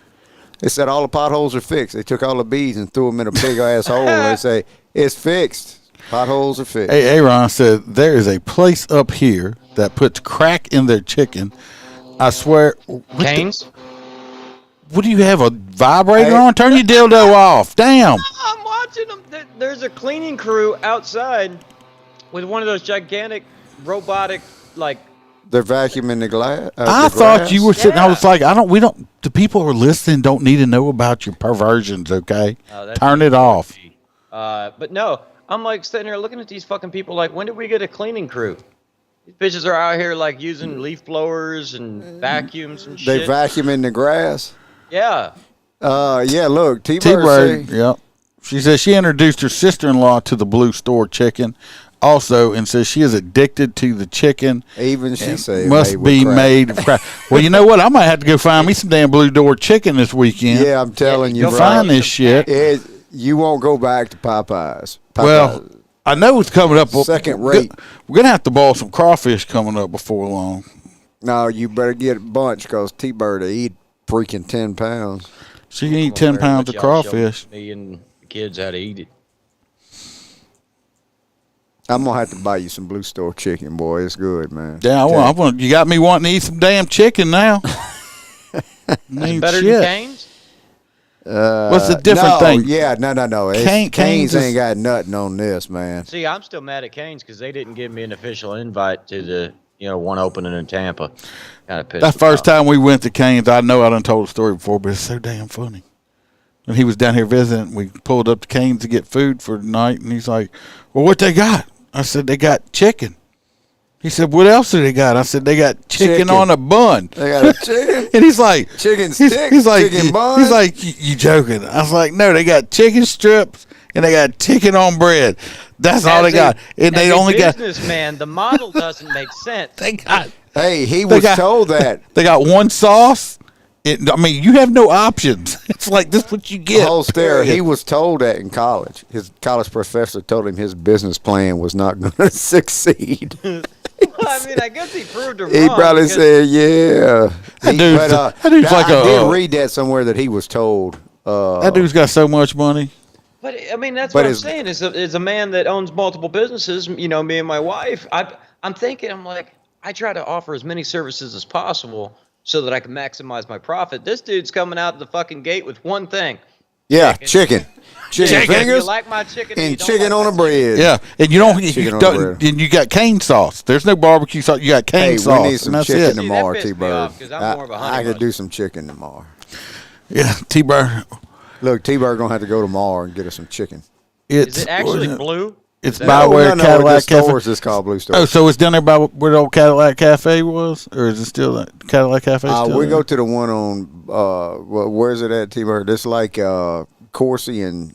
They said all the potholes are fixed. They took all the beads and threw them in a big ass hole. They say it's fixed. Potholes are fixed. Hey, Aaron said there is a place up here that puts crack in their chicken. I swear. Canes? What do you have, a vibrator on? Turn your dildo off. Damn. I'm watching them. There's a cleaning crew outside with one of those gigantic robotic, like. They're vacuuming the glass. I thought you were sitting. I was like, the people who are listening don't need to know about your perversions, okay? Turn it off. But no, I'm like sitting here looking at these fucking people like, when did we get a cleaning crew? These bitches are out here like using leaf blowers and vacuums and shit. They vacuuming the grass. Yeah. Yeah, look, T-Bird, yep. She says she introduced her sister-in-law to the Blue Store chicken also, and says she is addicted to the chicken. Even she said must be made of crack. Well, you know what? I might have to go find me some damn Blue Door chicken this weekend. Yeah, I'm telling you, bro. Find this shit. You won't go back to Popeyes. Well, I know it's coming up. Second rate. We're going to have to boil some crawfish coming up before long. No, you better get a bunch because T-Bird will eat freaking 10 pounds. She can eat 10 pounds of crawfish. Me and the kids how to eat it. I'm going to have to buy you some Blue Store chicken, boy. It's good, man. Yeah, I want. You got me wanting to eat some damn chicken now. Is it better than Cane's? What's the different thing? Yeah, no. Cane's ain't got nothing on this, man. See, I'm still mad at Cane's because they didn't give me an official invite to the, one opening in Tampa. Kind of pissed That first time we went to Cane's, I know I done told the story before, but it's so damn funny. When he was down here visiting, we pulled up to Cane's to get food for the night, and he's like, well, what they got? I said, they got chicken. He said, what else do they got? I said, they got chicken on a bun. They got a chicken? And he's like, chicken stick, he's like, chicken bun? He's like, you joking? I was like, no, they got chicken strips and they got chicken on bread. That's all they got. And they only got. Businessman, the model doesn't make sense. He was told that. They got one sauce. You have no options. It's like, this is what you get. Holster, he was told that in college. His college professor told him his business plan was not going to succeed. I guess he proved it wrong. He probably said, yeah. I did read that somewhere that he was told. That dude's got so much money. But, that's what I'm saying. Is a man that owns multiple businesses, me and my wife, I'm thinking, I'm like, I try to offer as many services as possible so that I can maximize my profit. This dude's coming out the fucking gate with one thing. Yeah, chicken. Chicken fingers. You like my chicken and chicken on a bread. Yeah, and you got cane sauce. There's no barbecue sauce. You got cane sauce. We need some chicken tomorrow, T-Bird. I could do some chicken tomorrow. Yeah, T-Bird. Look, T-Bird gonna have to go tomorrow and get us some chicken. Is it actually blue? It's by where Cadillac Cafe. It's called Blue Store. Oh, so it's down there by where the old Cadillac Cafe was, or is it still that Cadillac Cafe? We go to the one on. Where is it at, T-Bird? It's like Corsi and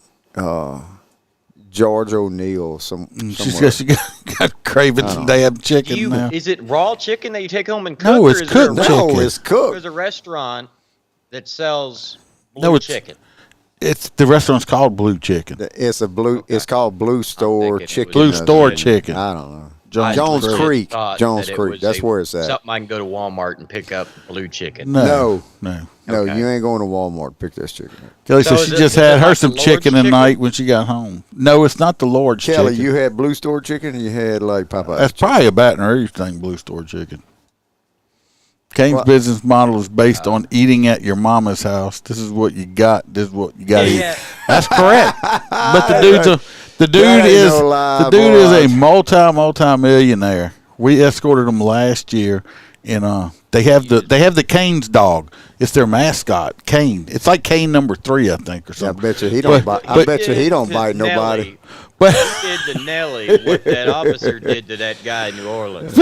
George O'Neill. She got craving some damn chicken now. Is it raw chicken that you take home and cook? No, it's cooked chicken. No, it's cooked. There's a restaurant that sells blue chicken. The restaurant's called Blue Chicken. It's called Blue Store Chicken. Blue Store Chicken. I don't know. Jones Creek. Jones Creek. That's where it's at. Something I can go to Walmart and pick up blue chicken. No, Okay. you ain't going to Walmart to pick this chicken. Kelly said she just had her some chicken tonight when she got home. No, it's not the Lord's chicken. Kelly, you had Blue Store chicken and you had like Popeyes. That's probably a Baton Rouge thing, Blue Store chicken. Cane's business model is based on eating at your mama's house. This is what you got. This is what you got to eat. That's correct. But the dude is a multi-millionaire. We escorted him last year, and they have the Cane's dog. It's their mascot, Cane. It's like Cane number 3, I think, or something. I bet you he don't bite. I bet you he don't bite nobody. But he did to Nelly what that officer did to that guy in New Orleans.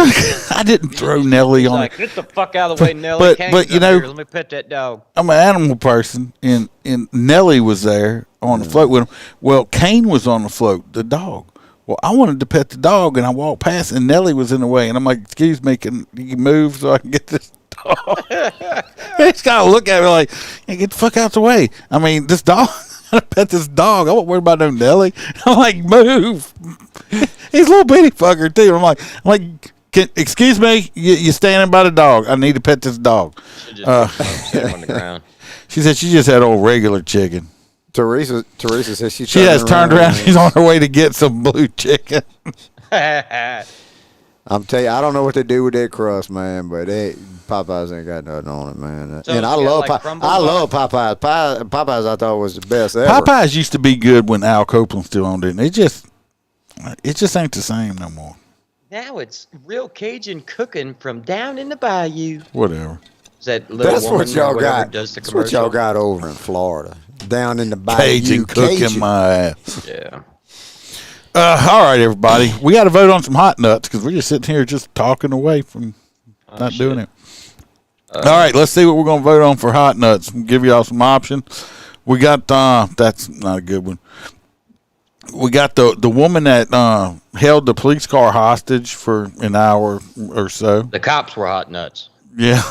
I didn't throw Nelly on it. Get the fuck out of the way, Nelly. But you know, let me pet that dog. I'm an animal person, and Nelly was there on the float with him. Well, Cane was on the float, the dog. Well, I wanted to pet the dog, and I walked past, and Nellie was in the way. And I'm like, excuse me, can you move so I can get this dog? He's got to look at me like, hey, get the fuck out the way. I mean, this dog, I got to pet this dog. I won't worry about no Nellie. I'm like, move. He's a little bitty fucker, too. I'm like, excuse me, you standing by the dog. I need to pet this dog. On the ground. She said she just had old regular chicken. Teresa says she has turned around. She's on her way to get some blue chicken. I'm telling you, I don't know what to do with that crust, man. But Popeyes ain't got nothing on it, man. So and I love Popeyes. Popeyes I thought was the best ever. Popeyes used to be good when Al Copeland still owned it. And it just ain't the same no more. Now it's real Cajun cooking from down in the bayou. Whatever. Is that little That's woman what y'all or whatever got. does the That's commercial? what y'all got over in Florida, down in the bayou. Cajun cooking my ass. Yeah. All right, everybody. We got to vote on some hot nuts because we're just sitting here just talking away from not doing it. All right, let's see what we're going to vote on for hot nuts. We'll give y'all some options. We got, that's not a good one. We got the woman that held the police car hostage for an hour or so. The cops were hot nuts. Yeah.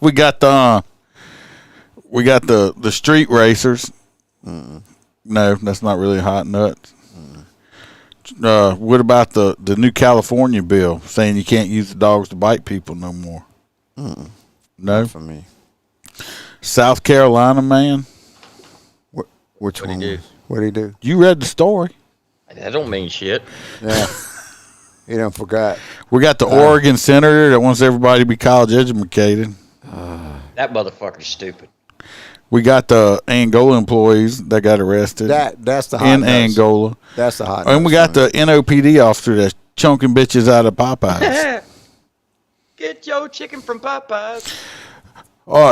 We got the street racers. No, that's not really a hot nut. What about the new California bill saying you can't use the dogs to bite people no more? No, not for me. South Carolina man. Which What'd one? he do? What'd he do? You read the story. That don't mean shit. Yeah. You done forgot. We got the Oregon senator that wants everybody to be college educated. That motherfucker's stupid. We got the Angola employees that got arrested. That's the hot in nuts. Angola. That's the hot. And we got the NOPD officer that's chunking bitches out of Popeyes. Get your chicken from Popeyes.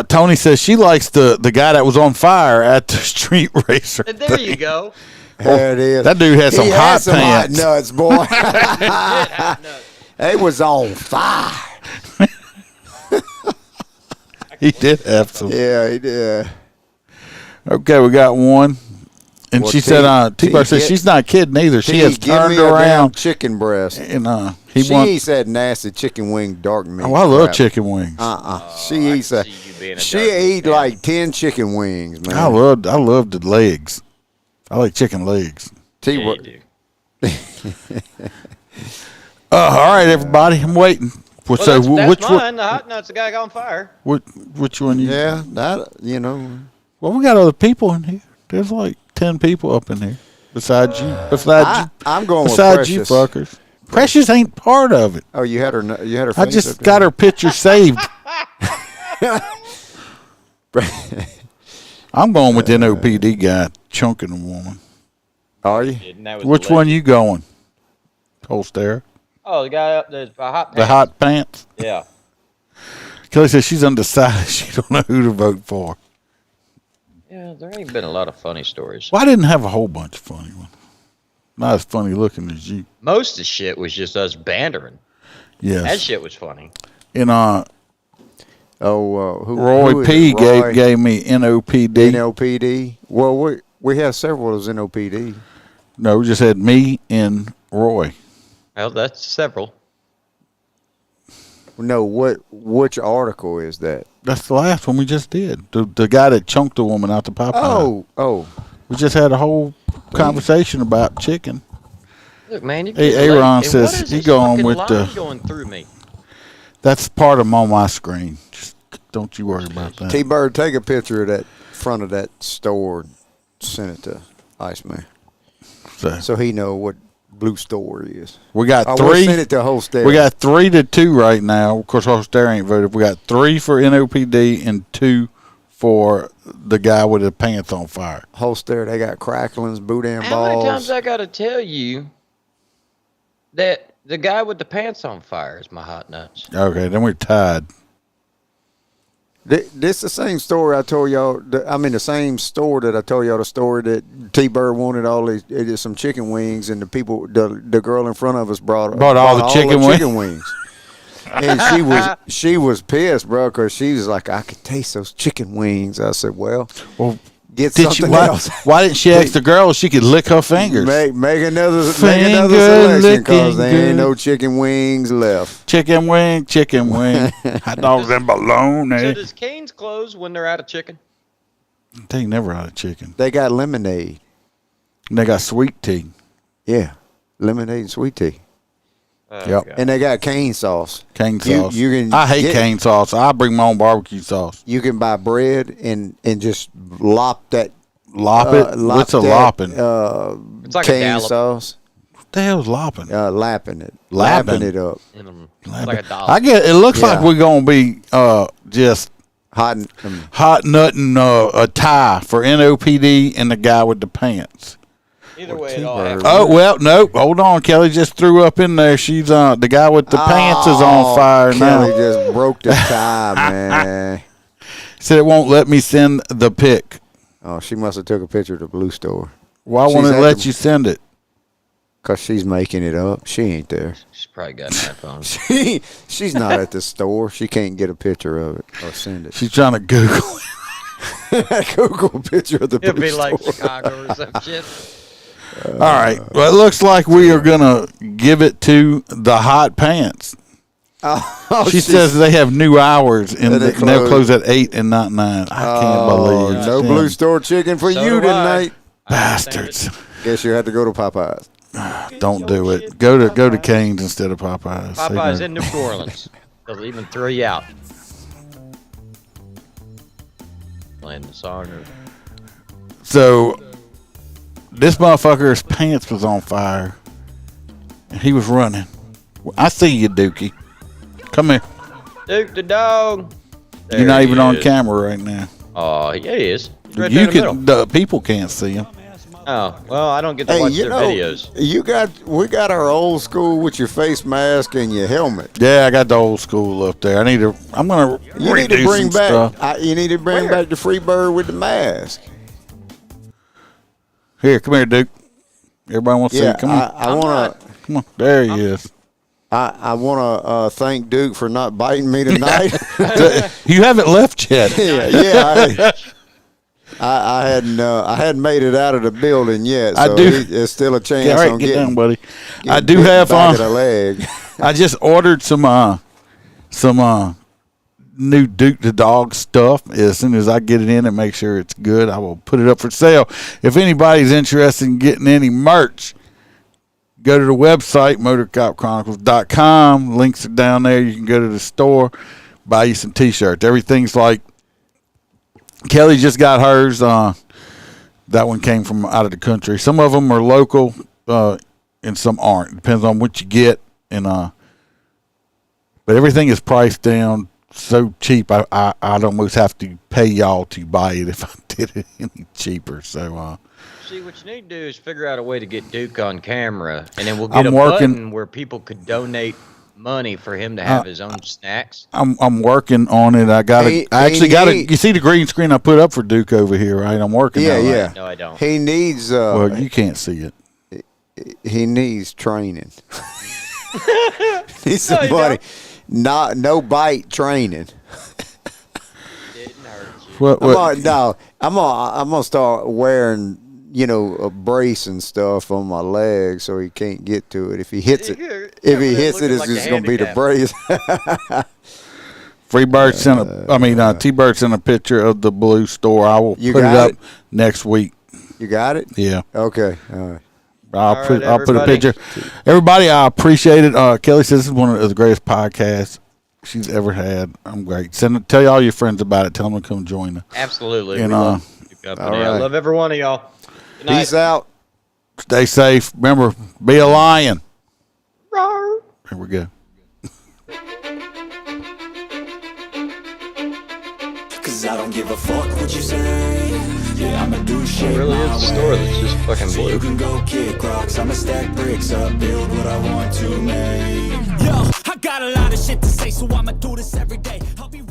Tony says she likes the guy that was on fire at the street racer. And there you go. There it is. That dude had some hot pants. Hot nuts, boy. It was on fire. He did have some. Yeah, he did. Okay, we got one. And Well, she said, T-Bar said she's not kidding either. She has turned around. Chicken breast. And she eats that nasty chicken wing dark meat. Oh, I love chicken wings. She eats that. She ate like 10 chicken wings, man. I love the legs. I like chicken legs. Yeah, you do. All right, everybody, I'm waiting. Well, So that's which mine. one? The hot nuts, the guy got on fire. Which one? Yeah, that Well, we got other people in here. There's like 10 people up in here besides you. I'm going with besides you Precious. fuckers. Precious ain't part of it. Oh, you had her. I face just up got there? her picture saved. I'm going with the NOPD guy chunking a woman. Are you? Which one you going? Holster. Oh, the guy up there, the hot pants. The hot pants. Yeah. Kelly says she's undecided. She don't know who to vote for. Yeah, there ain't been a lot of funny stories. Well, I didn't have a whole bunch of funny ones. Not as funny looking as you. Most of the shit was just us bantering. Yes. That shit was funny. And who Roy is P it? Roy? gave me NOPD. NOPD. Well, we have several of those NOPD. No, we just had me and Roy. Well, that's several. No, which article is that? That's the last one we just did. The guy that chunked the woman out the Popeye. Oh. We just had a whole conversation about chicken. Look, man, you Hey, Aaron says he going with going through me. That's part of them on my screen. Just don't you worry about that. T-Bird, take a picture of that front of that store and send it to Iceman. So he know what blue store is. We got We'll three. send it to Holster. We got 3-2 right now. Of course, Holster ain't voted. We got 3 for NOPD and 2 for the guy with his pants on fire. Holster, they got cracklings, boudin How many balls. times I got to tell you that the guy with the pants on fire is my hot nuts? Okay, then we're tied. This the same story I told y'all. The same store that I told y'all the story that T-Bird wanted all these some chicken wings, and the girl in front of us brought all the chicken wings. And she was pissed, bro, because she was like, I could taste those chicken wings. I said, well, Get something else. Why didn't she ask the girl if she could lick her fingers? Make another selection because there ain't no chicken wings left. Chicken wing. Hot dogs and bologna. So does Cane's close when they're out of chicken? They never out of chicken. They got lemonade. And they got sweet tea. Yeah, lemonade and sweet tea. Yep. And they got cane sauce. Cane sauce. I hate cane sauce. I bring my own barbecue sauce. You can buy bread and just lop that. Lop it? What's a lopping? It's like a cane dollop. sauce. What the hell is lopping? Lapping it. Lapping Lapping it up. It's like a dollop. I get. It looks like we're gonna be just hot nutting a tie for NOPD and the guy with the pants. Either way, it all happens. Oh well, no. Hold on, Kelly just threw up in there. She's the guy with the pants is on fire now. Kelly just broke the tie, man. Said it won't let me send the pic. Oh, she must have took a picture of the blue store. Why won't it let you send it? Because she's making it up. She ain't there. She's probably got an iPhone. She's not at the store. She can't get a picture of it or send it. She's trying to Google it. Google a picture of the blue It'll be store. like Chicago or some shit. All right. Well, it looks like we are going to give it to the hot pants. She says they have new hours and they'll close at 8 and not 9. I can't believe it. No blue store chicken for you tonight. Bastards. Guess you had to go to Popeyes. Don't do it. Go to Cane's instead of Popeyes. Popeyes in New Orleans. They'll even throw you out. Playing the song. So this motherfucker's pants was on fire. And he was running. I see you, Dookie. Come here. Duke the dog. You're not even on camera right now. Oh, yeah, he is. He's right You there in the can. middle. The people can't see him. Oh, well, I don't get to watch their videos. We got our old school with your face mask and your helmet. Yeah, I got the old school up there. I'm gonna. You need to bring back. Stuff. You need to bring back the free bird with the mask. Here, come here, Duke. Everybody wants to see. Come on. I want to. Come on. There he is. I want to thank Duke for not biting me tonight. You haven't left yet. yeah. I hadn't made it out of the building yet, so there's still a chance. Yeah, all right, on get getting, down, buddy. getting I do have back of the leg. I just ordered some new Duke the Dog stuff. As soon as I get it in and make sure it's good, I will put it up for sale. If anybody's interested in getting any merch, go to the website, motorcopchronicles.com. Links are down there. You can go to the store, buy you some T-shirts. Everything's like, Kelly just got hers. That one came from out of the country. Some of them are local, and some aren't. Depends on what you get. And but everything is priced down so cheap. I'd almost have to pay y'all to buy it if I did it any cheaper. So See, what you need to do is figure out a way to get Duke on camera, and then we'll get I'm a working- button where people could donate money for him to have his own snacks. I'm working on it. I actually got it. You see the green screen I put up for Duke over here, right? I'm working on it. No, I don't. He needs. Well, you can't see it. He needs training. He's somebody. No bite training. What? I'm gonna start wearing, a brace and stuff on my leg so he can't get to it. If he hits it, it's just gonna be the brace. Freebird sent T-Bird sent a picture of the blue store. I will put it up next week. You got it? Yeah. Okay. All right. I'll put a picture. Everybody, I appreciate it. Kelly says this is one of the greatest podcasts she's ever had. I'm great. Tell all your friends about it. Tell them to come join us. Absolutely. And, we love your company. I love every one of y'all. Good night. Peace out. Stay safe. Remember, be a lion. Here we go. Cause I don't give a fuck what you say. Yeah, I'ma do shit. It really is a store that's just fucking So blue. you can go kick rocks. I'ma stack bricks up, build what I want to make. Yo, I got a lot of shit to say, so I'ma do this every day. I'll be